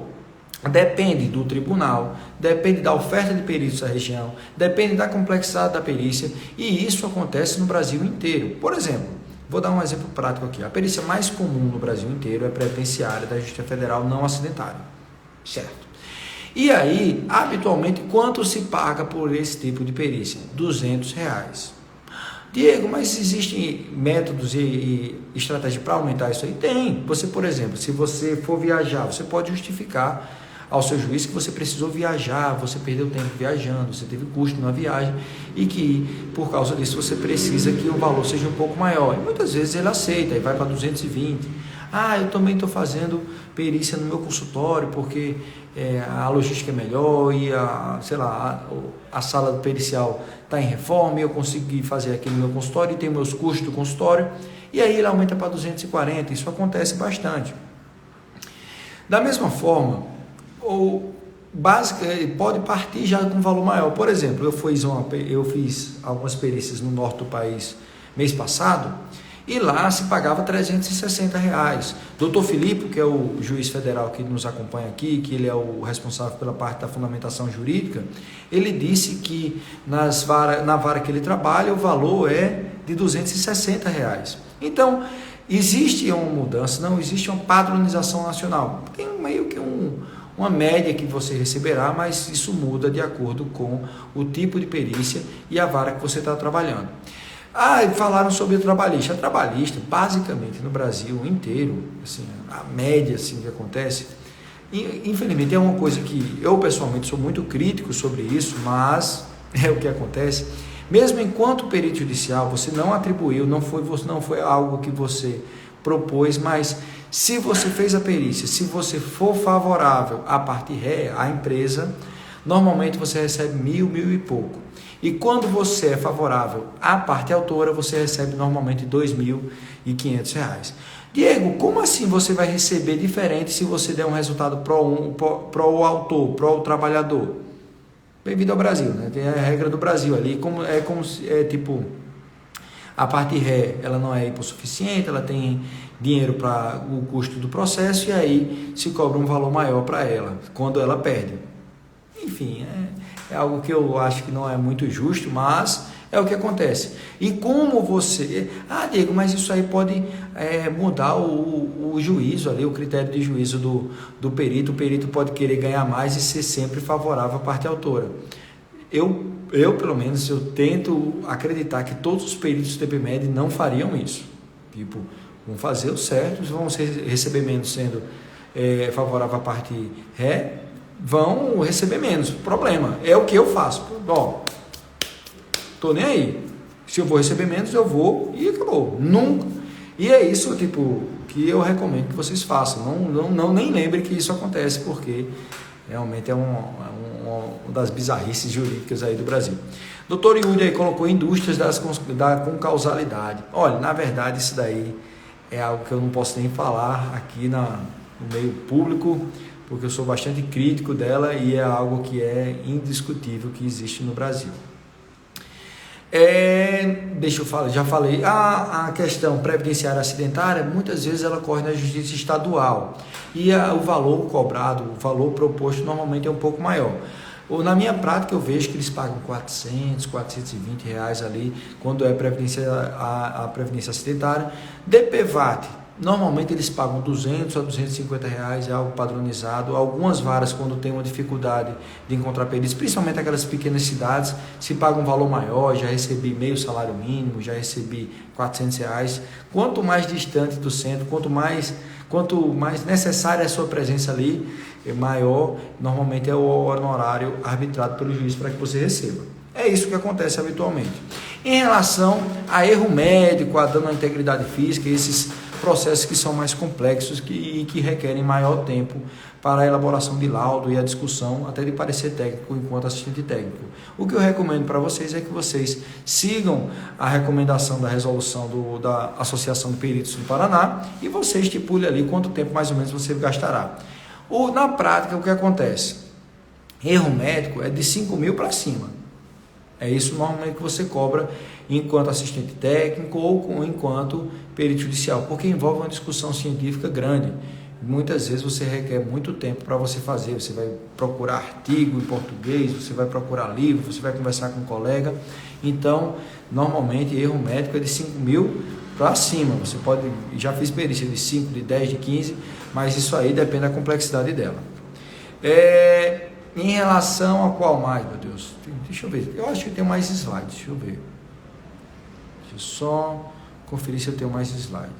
depende do tribunal, depende da oferta de peritos da região, depende da complexidade da perícia, e isso acontece no Brasil inteiro. Por exemplo, vou dar um exemplo prático aqui. A perícia mais comum no Brasil inteiro é previdenciária da Justiça Federal não acidentária, certo? E aí, habitualmente, quanto se paga por esse tipo de perícia? R$200. Diego, mas existem métodos e estratégias para aumentar isso aí? Tem. Você, por exemplo, se você for viajar, você pode justificar ao seu juiz que você precisou viajar, você perdeu tempo viajando, você teve custo na viagem e que por causa disso você precisa que o valor seja um pouco maior. E muitas vezes ele aceita e vai para 220. Ah, eu também estou fazendo perícia no meu consultório porque a logística é melhor e a sala pericial está em reforma e eu consegui fazer aqui no meu consultório e tem meus custos do consultório. E aí ele aumenta para 240. Isso acontece bastante. Da mesma forma, pode partir já com um valor maior. Por exemplo, eu fiz algumas perícias no norte do país mês passado e lá se pagava R$360. Doutor Filipe, que é o juiz federal que nos acompanha aqui, que ele é o responsável pela parte da fundamentação jurídica, ele disse que na vara que ele trabalha o valor é de R$260. Então, existe uma mudança, não existe uma padronização nacional. Tem meio que uma média que você receberá, mas isso muda de acordo com o tipo de perícia e a vara que você está trabalhando. Falaram sobre o trabalhista. A trabalhista, basicamente, no Brasil inteiro, assim, a média assim, que acontece, infelizmente é uma coisa que eu pessoalmente sou muito crítico sobre isso, mas é o que acontece. Mesmo enquanto perito judicial, você não atribuiu, não foi algo que você propôs, mas se você fez a perícia, se você for favorável à parte ré, à empresa, normalmente você recebe mil e pouco. E quando você é favorável à parte autora, você recebe normalmente R$2.500. Diego, como assim você vai receber diferente se você der um resultado pro o autor, pro o trabalhador? Bem-vindo ao Brasil, né? Tem a regra do Brasil ali, tipo, a parte ré, ela não é hipossuficiente, ela tem dinheiro para o custo do processo e aí se cobra um valor maior para ela, quando ela perde. Enfim, é algo que eu acho que não é muito justo, mas é o que acontece. E como você... Diego, mas isso aí pode mudar o juízo ali, o critério de juízo do perito. O perito pode querer ganhar mais e ser sempre favorável à parte autora. Eu pelo menos, eu tento acreditar que todos os peritos do TPMed não fariam isso. Tipo, vão fazer o certo, vão receber menos sendo favorável à parte ré, vão receber menos. Problema, é o que eu faço. Tô nem aí. Se eu vou receber menos, eu vou e acabou. Nunca. E é isso, tipo, que eu recomendo que vocês façam. Nem lembre que isso acontece, porque realmente é uma das bizarrices jurídicas aí do Brasil. Doutor Yuri aí colocou indústrias com causalidade. Olha, na verdade isso daí é algo que eu não posso nem falar aqui no meio público, porque eu sou bastante crítico dela e é algo que é indiscutível que existe no Brasil. Deixa eu falar, já falei, a questão previdenciária acidentária, muitas vezes ela ocorre na justiça estadual e o valor cobrado, o valor proposto normalmente é um pouco maior. Na minha prática eu vejo que eles pagam R$400, R$420 ali, quando é a previdência acidentária. DPVAT, normalmente eles pagam R$200 a R$250, é algo padronizado. Algumas varas, quando tem uma dificuldade de encontrar peritos, principalmente aquelas pequenas cidades, se paga um valor maior. Já recebi meio salário mínimo, já recebi R$400. Quanto mais distante do centro, quanto mais quanto mais necessária a sua presença ali, maior normalmente é o honorário arbitrado pelo juiz para que você receba. É isso que acontece habitualmente. Em relação a erro médico, a dano à integridade física, esses processos que são mais complexos e que requerem maior tempo para a elaboração de laudo e a discussão até de parecer técnico enquanto assistente técnico. O que eu recomendo para vocês é que vocês sigam a recomendação da resolução da Associação de Peritos do Paraná e você estipule ali quanto tempo mais ou menos você gastará. Na prática, o que acontece? Erro médico é de 5 mil para cima. É isso normalmente que você cobra enquanto assistente técnico ou enquanto perito judicial, porque envolve uma discussão científica grande. Muitas vezes você requer muito tempo para você fazer, você vai procurar artigo em português, você vai procurar livro, você vai conversar com um colega. Então, normalmente, erro médico é de 5 mil para cima. Você pode, já fiz perícia de 5, de 10, de 15, mas isso aí depende da complexidade dela. Em relação a qual mais, meu Deus? Deixa eu ver, eu acho que tem mais slides, deixa eu ver. Deixa eu só conferir se eu tenho mais slides.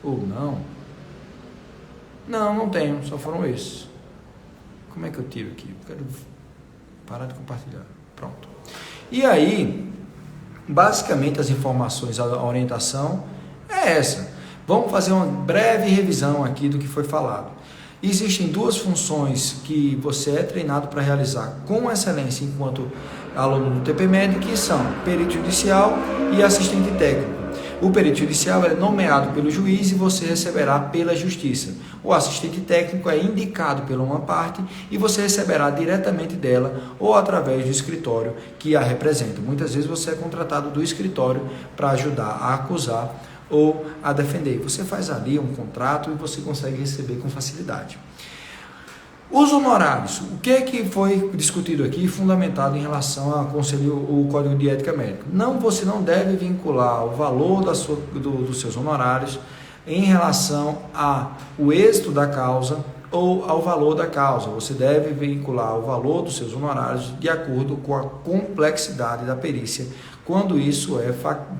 Ou não? Não tenho, só foram esses. Como é que eu tiro aqui? Eu quero parar de compartilhar. Pronto. E aí, basicamente as informações, a orientação é essa. Vamos fazer uma breve revisão aqui do que foi falado. Existem duas funções que você é treinado para realizar com excelência enquanto aluno do TPMED, que são perito judicial e assistente técnico. O perito judicial é nomeado pelo juiz e você receberá pela justiça. O assistente técnico é indicado pela uma parte e você receberá diretamente dela ou através do escritório que a representa. Muitas vezes você é contratado do escritório para ajudar a acusar ou a defender. Você faz ali um contrato e você consegue receber com facilidade. Os honorários, o que foi discutido aqui, fundamentado em relação ao Código de Ética Médica? Você não deve vincular o valor dos seus honorários em relação ao êxito da causa ou ao valor da causa. Você deve vincular o valor dos seus honorários de acordo com a complexidade da perícia, quando isso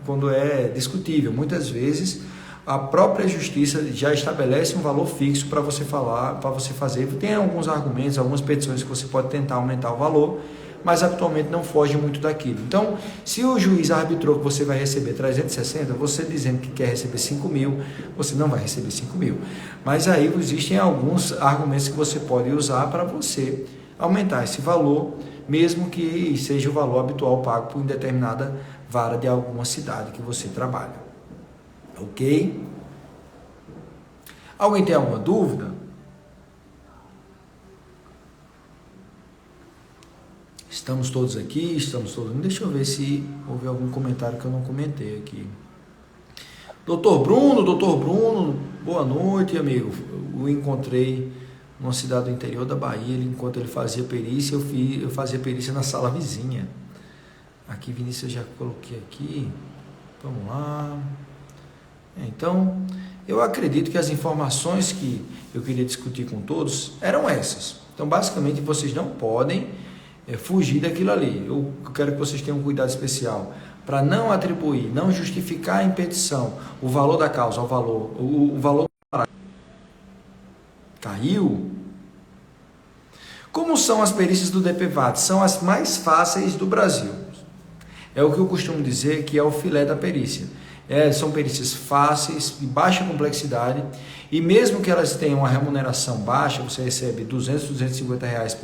quando é discutível. Muitas vezes a própria justiça já estabelece um valor fixo para você fazer. Tem alguns argumentos, algumas petições que você pode tentar aumentar o valor, mas atualmente não foge muito daquilo. Então, se o juiz arbitrou que você vai receber 360, você dizendo que quer receber 5 mil, você não vai receber 5 mil. Mas aí existem alguns argumentos que você pode usar para você aumentar esse valor, mesmo que seja o valor habitual pago por determinada vara de alguma cidade que você trabalha. Ok? Alguém tem alguma dúvida? Estamos todos aqui, Deixa eu ver se houve algum comentário que eu não comentei aqui. Doutor Bruno, boa noite, amigo. Eu encontrei numa cidade do interior da Bahia, enquanto ele fazia perícia, eu fazia perícia na sala vizinha. Aqui, Vinícius, eu já coloquei aqui. Vamos lá. Então, eu acredito que as informações que eu queria discutir com todos eram essas. Então, basicamente, vocês não podem fugir daquilo ali. Eu quero que vocês tenham um cuidado especial para não atribuir, não justificar em petição o valor da causa, o valor caiu. Como são as perícias do DPVAT? São as mais fáceis do Brasil. É o que eu costumo dizer que é o filé da perícia. São perícias fáceis, de baixa complexidade, e mesmo que elas tenham uma remuneração baixa, você recebe R$200, R$250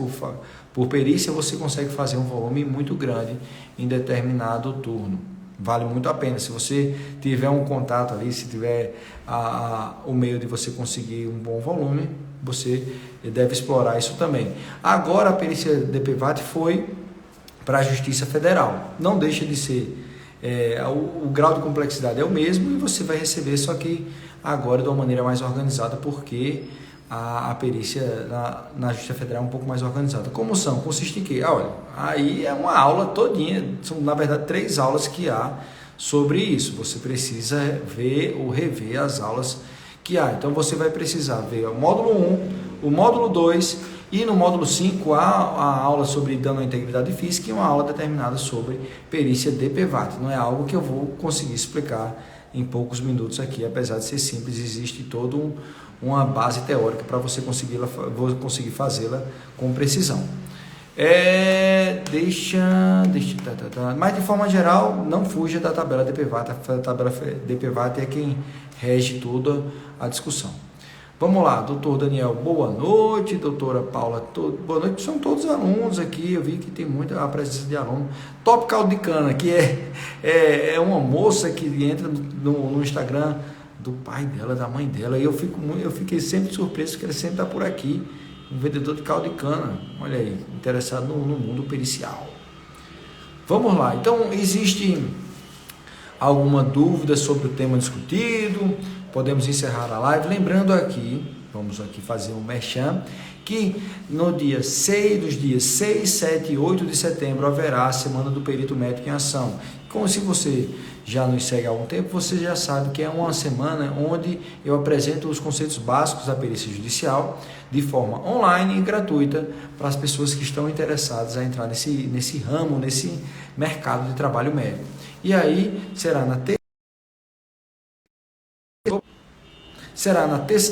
por perícia, você consegue fazer um volume muito grande em determinado turno. Vale muito a pena. Se você tiver um contato ali, se tiver o meio de você conseguir um bom volume, você deve explorar isso também. Agora a perícia DPVAT foi para a Justiça Federal. Não deixa de ser... o grau de complexidade é o mesmo e você vai receber, só que agora de uma maneira mais organizada, porque a perícia na Justiça Federal é um pouco mais organizada. Como são? Consiste em quê? Olha, aí é uma aula todinha, são na verdade 3 aulas que há sobre isso. Você precisa ver ou rever as aulas que há. Então você vai precisar ver o módulo 1, o módulo 2 e no módulo 5 há a aula sobre dano à integridade física e uma aula determinada sobre perícia DPVAT. Não é algo que eu vou conseguir explicar em poucos minutos aqui. Apesar de ser simples, existe toda uma base teórica para você conseguir fazê-la com precisão. Mas de forma geral, não fuja da tabela DPVAT. A tabela DPVAT é quem rege toda a discussão. Vamos lá, doutor Daniel, boa noite. Doutora Paula, boa noite. São todos alunos aqui, eu vi que tem muita presença de aluno. Top Caldo de Cana, que é uma moça que entra no Instagram do pai dela, da mãe dela, e eu fiquei sempre surpreso, porque ele sempre está por aqui, um vendedor de caldo de cana, olha aí, interessado no mundo pericial. Vamos lá, então existe alguma dúvida sobre o tema discutido? Podemos encerrar a live, lembrando aqui, vamos aqui fazer um merchan, que no dia 6, 7 e 8 de setembro haverá a Semana do Perito Médico em Ação. Como se você já nos segue há algum tempo, você já sabe que é uma semana onde eu apresento os conceitos básicos da perícia judicial de forma online e gratuita para as pessoas que estão interessadas a entrar nesse ramo, nesse mercado de trabalho médico. E aí será na terça,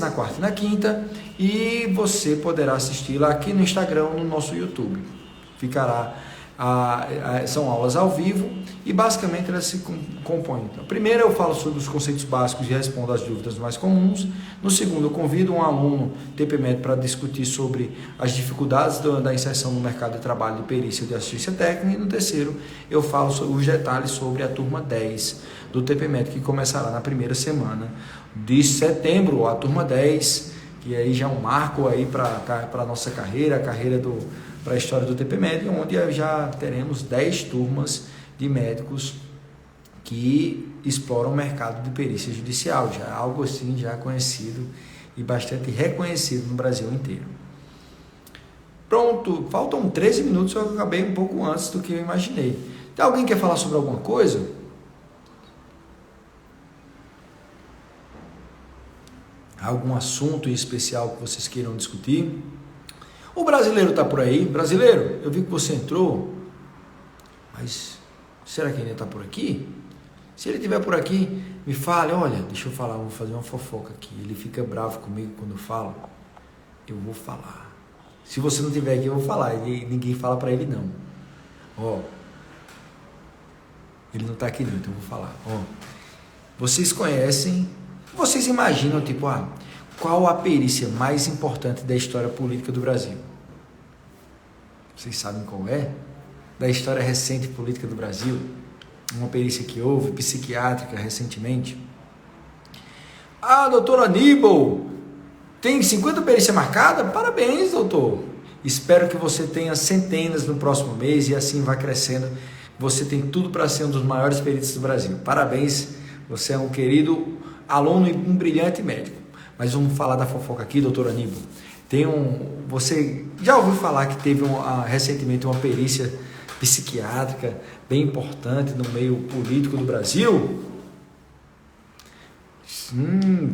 na quarta e na quinta, e você poderá assisti-la aqui no Instagram, no nosso YouTube. São aulas ao vivo e basicamente elas se compõem. Então, primeiro eu falo sobre os conceitos básicos e respondo às dúvidas mais comuns. No segundo eu convido um aluno TPMed para discutir sobre as dificuldades da inserção no mercado de trabalho de perícia e de assistência técnica. E no terceiro eu falo sobre os detalhes sobre a turma 10 do TPMed, que começará na primeira semana de setembro, a turma 10, que aí já é um marco aí para a nossa carreira, para a história do TPMed, onde já teremos 10 turmas de médicos que exploram o mercado de perícia judicial, já é algo assim já conhecido e bastante reconhecido no Brasil inteiro. Pronto, faltam 13 minutos, eu acabei um pouco antes do que eu imaginei. Tem alguém que quer falar sobre alguma coisa? Algum assunto em especial que vocês queiram discutir? O brasileiro está por aí. Brasileiro, eu vi que você entrou, mas será que ele está por aqui? Se ele estiver por aqui, me fale. Olha, deixa eu falar, vou fazer uma fofoca aqui. Ele fica bravo comigo quando eu falo. Eu vou falar. Se você não estiver aqui, eu vou falar. Ninguém fala para ele não. Ó, ele não está aqui não, então eu vou falar. Ó, vocês conhecem, vocês imaginam, tipo, qual a perícia mais importante da história política do Brasil? Vocês sabem qual é? Da história recente política do Brasil? Uma perícia que houve, psiquiátrica, recentemente. Doutor Aníbal, tem 50 perícias marcadas? Parabéns, doutor. Espero que você tenha centenas no próximo mês e assim vai crescendo. Você tem tudo para ser um dos maiores peritos do Brasil. Parabéns, você é um querido aluno e um brilhante médico. Mas vamos falar da fofoca aqui, doutor Aníbal. Você já ouviu falar que teve recentemente uma perícia psiquiátrica bem importante no meio político do Brasil?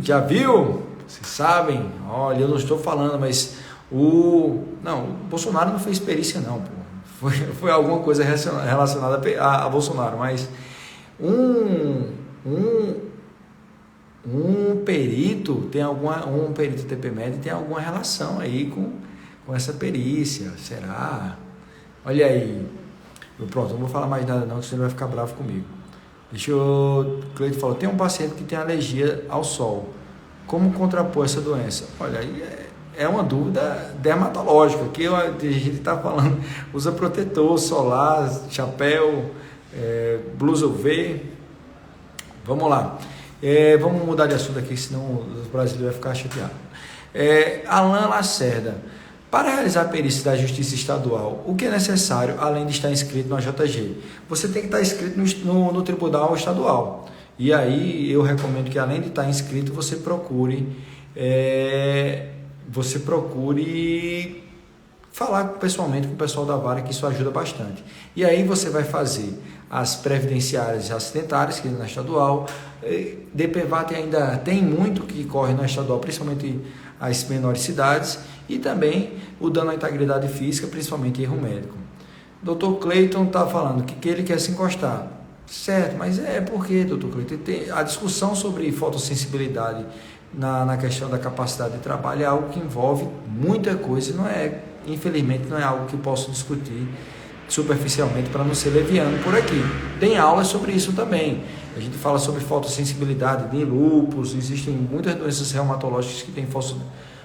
Já viu? Vocês sabem? Olha, eu não estou falando, mas o Bolsonaro não fez perícia não, pô. Foi alguma coisa relacionada a Bolsonaro, mas um perito um perito TPMed tem alguma relação aí com essa perícia, será? Olha aí, pronto, não vou falar mais nada não, senão ele vai ficar bravo comigo. Cleiton falou, tem um paciente que tem alergia ao sol, como contrapor essa doença? Olha, aí é uma dúvida dermatológica, que a gente está falando, usa protetor solar, chapéu, blusa UV, vamos lá. Vamos mudar de assunto aqui, senão o brasileiro vai ficar chateado. Alan Lacerda, para realizar a perícia da Justiça Estadual, o que é necessário, além de estar inscrito no AJG? Você tem que estar inscrito no Tribunal Estadual. E aí eu recomendo que, além de estar inscrito, você procure falar pessoalmente com o pessoal da vara, que isso ajuda bastante. E aí você vai fazer as previdenciárias e acidentárias, que é na estadual. DPVAT ainda tem muito que corre na estadual, principalmente as menores cidades, e também o dano à integridade física, principalmente erro médico. Dr. Cleiton está falando que ele quer se encostar. Certo, mas é porque, doutor Cleiton, a discussão sobre fotossensibilidade na questão da capacidade de trabalho é algo que envolve muita coisa e não é, infelizmente, não é algo que eu posso discutir superficialmente para não ser leviano por aqui. Tem aulas sobre isso também. A gente fala sobre fotossensibilidade em lúpus, existem muitas doenças reumatológicas que têm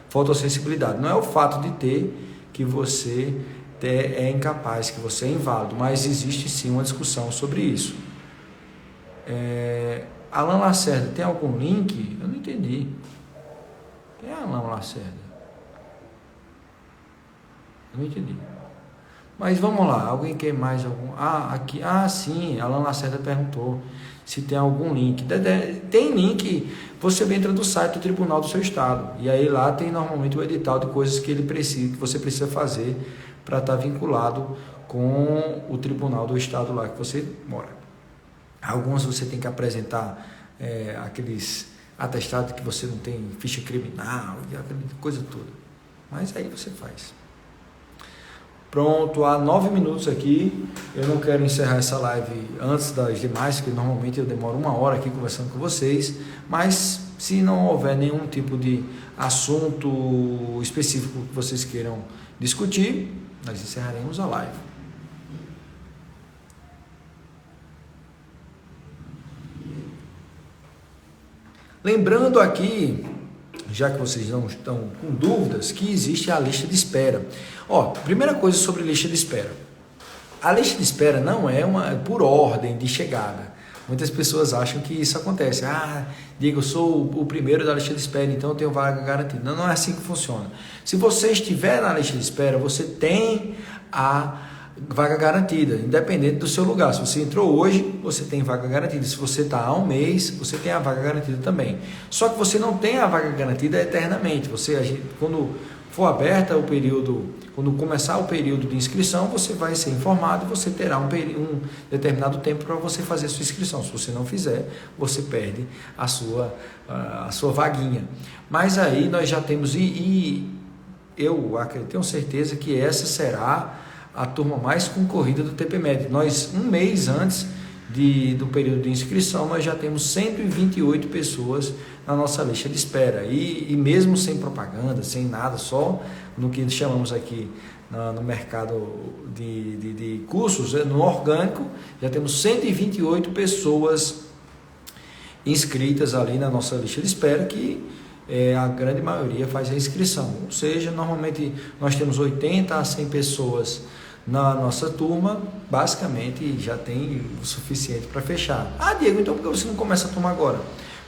fotossensibilidade. Não é o fato de ter que você é incapaz, que você é inválido, mas existe sim uma discussão sobre isso. Alan Lacerda, tem algum link? Eu não entendi. Quem é Alan Lacerda? Eu não entendi. Mas vamos lá, alguém quer mais algum? Aqui, sim, Alan Lacerda perguntou se tem algum link. Tem link, você entra no site do Tribunal do seu Estado, e aí lá tem normalmente o edital de coisas que que você precisa fazer para estar vinculado com o Tribunal do Estado lá que você mora. Algumas você tem que apresentar aqueles atestados que você não tem ficha criminal, aquela coisa toda. Mas aí você faz. Pronto, há 9 minutos aqui. Eu não quero encerrar essa live antes das demais, porque normalmente eu demoro 1 hora aqui conversando com vocês. Mas se não houver nenhum tipo de assunto específico que vocês queiram discutir, nós encerraremos a live. Lembrando aqui, já que vocês não estão com dúvidas, que existe a lista de espera. Primeira coisa sobre lista de espera. A lista de espera não é por ordem de chegada. Muitas pessoas acham que isso acontece. Diego, eu sou o primeiro da lista de espera, então eu tenho vaga garantida. Não é assim que funciona. Se você estiver na lista de espera, você tem a vaga garantida, independente do seu lugar. Se você entrou hoje, você tem vaga garantida. Se você está há 1 mês, você tem a vaga garantida também. Só que você não tem a vaga garantida eternamente. Quando for aberta o período, quando começar o período de inscrição, você vai ser informado e você terá um determinado tempo para você fazer a sua inscrição. Se você não fizer, você perde a sua vaguinha. Mas aí nós já temos, eu tenho certeza que essa será a turma mais concorrida do TPMed. Nós, 1 mês antes do período de inscrição, nós já temos 128 pessoas na nossa lista de espera. E mesmo sem propaganda, sem nada, só no que chamamos aqui no mercado de cursos, no orgânico, já temos 128 pessoas inscritas ali na nossa lista de espera, que a grande maioria faz a inscrição. Ou seja, normalmente nós temos 80 a 100 pessoas na nossa turma, basicamente já tem o suficiente para fechar. Diego, então por que você não começa a turma agora?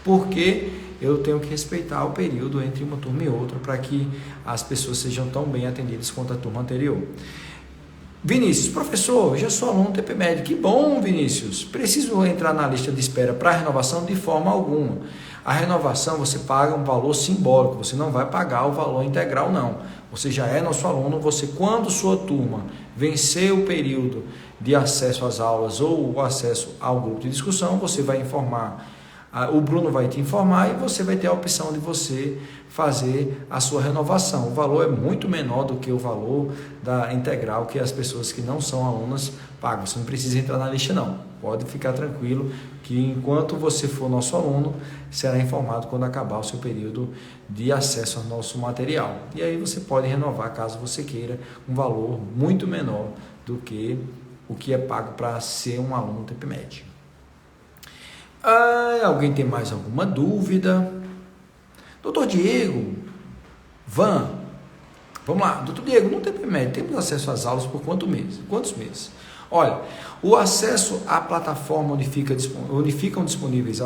Porque eu tenho que respeitar o período entre uma turma e outra para que as pessoas sejam tão bem atendidas quanto a turma anterior. Vinícius, professor, já sou aluno do TPMed. Que bom, Vinícius. Preciso entrar na lista de espera para renovação? De forma alguma. A renovação você paga um valor simbólico, você não vai pagar o valor integral, não. Você já é nosso aluno, quando sua turma vencer o período de acesso às aulas ou o acesso ao grupo de discussão, você vai informar, o Bruno vai te informar e você vai ter a opção de você fazer a sua renovação. O valor é muito menor do que o valor da integral que as pessoas que não são alunas pagam. Você não precisa entrar na lista, não. Pode ficar tranquilo que enquanto você for nosso aluno, será informado quando acabar o seu período de acesso ao nosso material. E aí você pode renovar, caso você queira, um valor muito menor do que o que é pago para ser um aluno TPMed. Alguém tem mais alguma dúvida? Doutor Diego, vamos lá. Doutor Diego, no TPMed temos acesso às aulas por quantos meses? Olha, o acesso à plataforma onde ficam disponíveis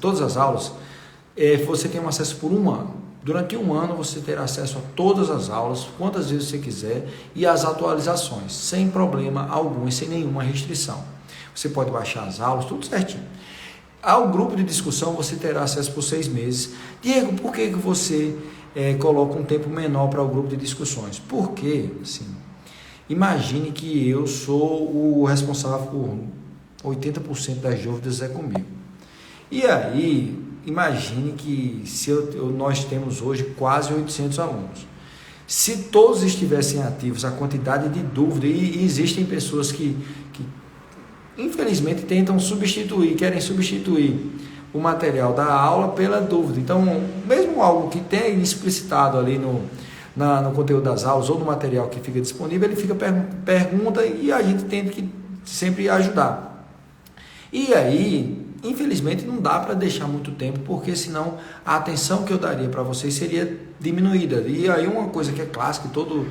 todas as aulas, você tem um acesso por 1 ano. Durante 1 ano você terá acesso a todas as aulas, quantas vezes você quiser, e as atualizações, sem problema algum e sem nenhuma restrição. Você pode baixar as aulas, tudo certinho. Ao grupo de discussão você terá acesso por 6 meses. Diego, por que você coloca um tempo menor para o grupo de discussões? Porque, assim, imagine que eu sou o responsável por 80% das dúvidas comigo. E aí, imagine que nós temos hoje quase 800 alunos. Se todos estivessem ativos, a quantidade de dúvidas, e existem pessoas que infelizmente querem substituir o material da aula pela dúvida. Então, mesmo algo que tem explicitado ali no conteúdo das aulas ou no material que fica disponível, ele fica pergunta e a gente tem que sempre ajudar. E aí, infelizmente, não dá para deixar muito tempo, porque senão a atenção que eu daria para vocês seria diminuída. E aí uma coisa que é clássica, todo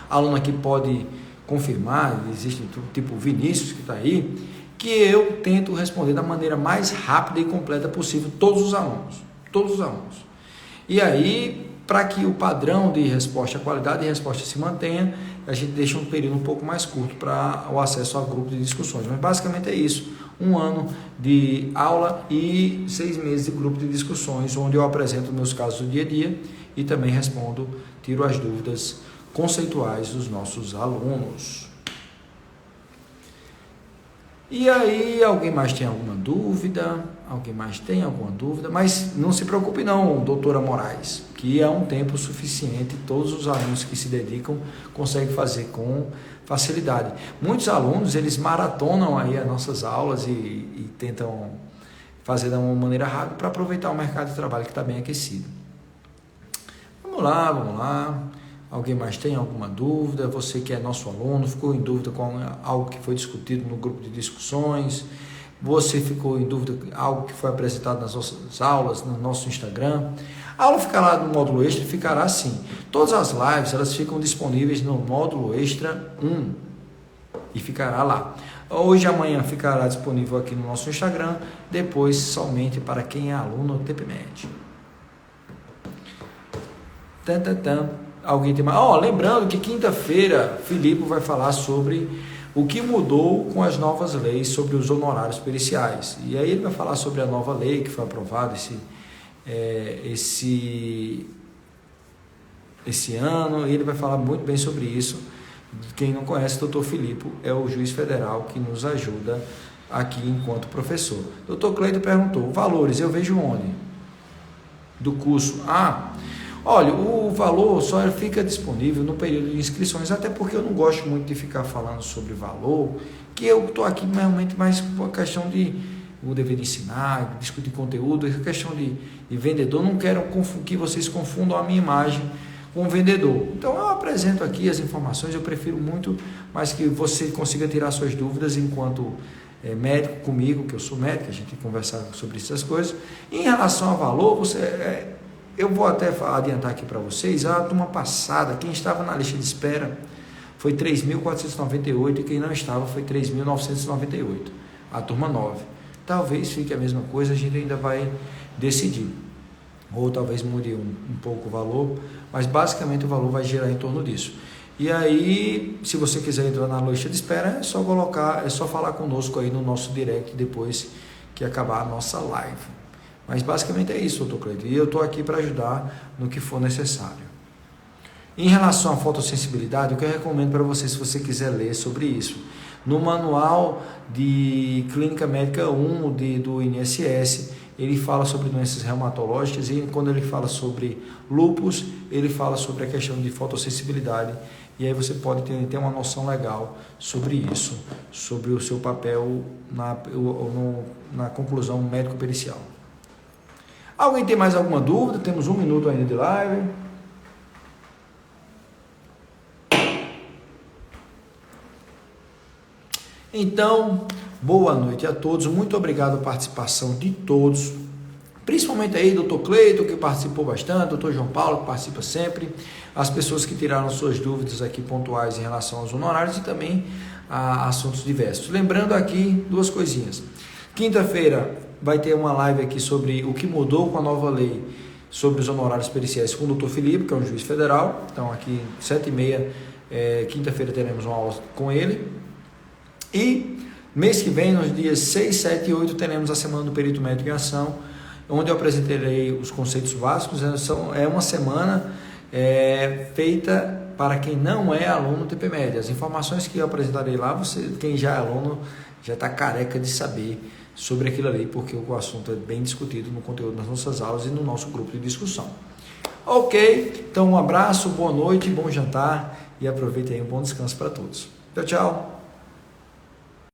aluno aqui pode confirmar, existe tipo Vinícius que está aí, que eu tento responder da maneira mais rápida e completa possível todos os alunos. E aí, para que o padrão de resposta, a qualidade de resposta se mantenha, a gente deixa um período um pouco mais curto para o acesso ao grupo de discussões. Mas basicamente é isso, 1 ano de aula e 6 meses de grupo de discussões, onde eu apresento meus casos do dia a dia e também tiro as dúvidas conceituais dos nossos alunos. E aí, alguém mais tem alguma dúvida? Mas não se preocupe não, doutora Moraes, que é um tempo suficiente, todos os alunos que se dedicam conseguem fazer com facilidade. Muitos alunos, eles maratonam aí as nossas aulas e tentam fazer de uma maneira rápida para aproveitar o mercado de trabalho que está bem aquecido. Vamos lá. Alguém mais tem alguma dúvida? Você que é nosso aluno, ficou em dúvida com algo que foi discutido no grupo de discussões? Você ficou em dúvida com algo que foi apresentado nas nossas aulas, no nosso Instagram? A aula ficará no módulo extra, ficará assim. Todas as lives, elas ficam disponíveis no módulo extra 1 e ficará lá. Hoje e amanhã ficará disponível aqui no nosso Instagram, depois somente para quem é aluno do TPMed. Alguém tem mais? Lembrando que quinta-feira Filipe vai falar sobre o que mudou com as novas leis sobre os honorários periciais. E aí ele vai falar sobre a nova lei que foi aprovada esse ano, e ele vai falar muito bem sobre isso. Quem não conhece, o doutor Filipe é o juiz federal que nos ajuda aqui enquanto professor. Doutor Cleito perguntou, valores, eu vejo onde? Do curso. Olha, o valor só fica disponível no período de inscrições, até porque eu não gosto muito de ficar falando sobre valor, que eu estou aqui realmente mais por questão de o dever ensinar, discutir conteúdo, essa questão de vendedor, não quero que vocês confundam a minha imagem com o vendedor. Então eu apresento aqui as informações, eu prefiro muito mais que você consiga tirar suas dúvidas enquanto médico comigo, que eu sou médico, a gente conversar sobre essas coisas. Em relação ao valor, eu vou até adiantar aqui para vocês, a turma passada, quem estava na lista de espera foi 3.498 e quem não estava foi 3.998, a turma 9. Talvez fique a mesma coisa, a gente ainda vai decidir. Ou talvez mude um pouco o valor, mas basicamente o valor vai girar em torno disso. E aí, se você quiser entrar na lista de espera, é só falar conosco aí no nosso direct depois que acabar a nossa live. Mas basicamente é isso, doutor Cleiton, e eu estou aqui para ajudar no que for necessário. Em relação à fotossensibilidade, o que eu recomendo para você, se você quiser ler sobre isso, no manual de Clínica Médica 1 do INSS, ele fala sobre doenças reumatológicas e quando ele fala sobre lúpus, ele fala sobre a questão de fotossensibilidade e aí você pode ter uma noção legal sobre isso, sobre o seu papel na conclusão médico-pericial. Alguém tem mais alguma dúvida? Temos 1 minuto ainda de live. Então, boa noite a todos, muito obrigado pela participação de todos, principalmente aí doutor Cleiton, que participou bastante, doutor João Paulo, que participa sempre, as pessoas que tiraram suas dúvidas aqui pontuais em relação aos honorários e também a assuntos diversos. Lembrando aqui 2 coisinhas, quinta-feira vai ter uma live aqui sobre o que mudou com a nova lei sobre os honorários periciais com o doutor Filipe, que é um juiz federal, então aqui 7h30, quinta-feira teremos uma aula com ele. E mês que vem, nos dias 6, 7 e 8, teremos a Semana do Perito Médico em Ação, onde eu apresentarei os conceitos básicos. É uma semana feita para quem não é aluno do TPMed. As informações que eu apresentarei lá, quem já é aluno já está careca de saber sobre aquilo ali, porque o assunto é bem discutido no conteúdo das nossas aulas e no nosso grupo de discussão. Ok, então um abraço, boa noite, bom jantar e aproveite aí um bom descanso para todos. Tchau, tchau.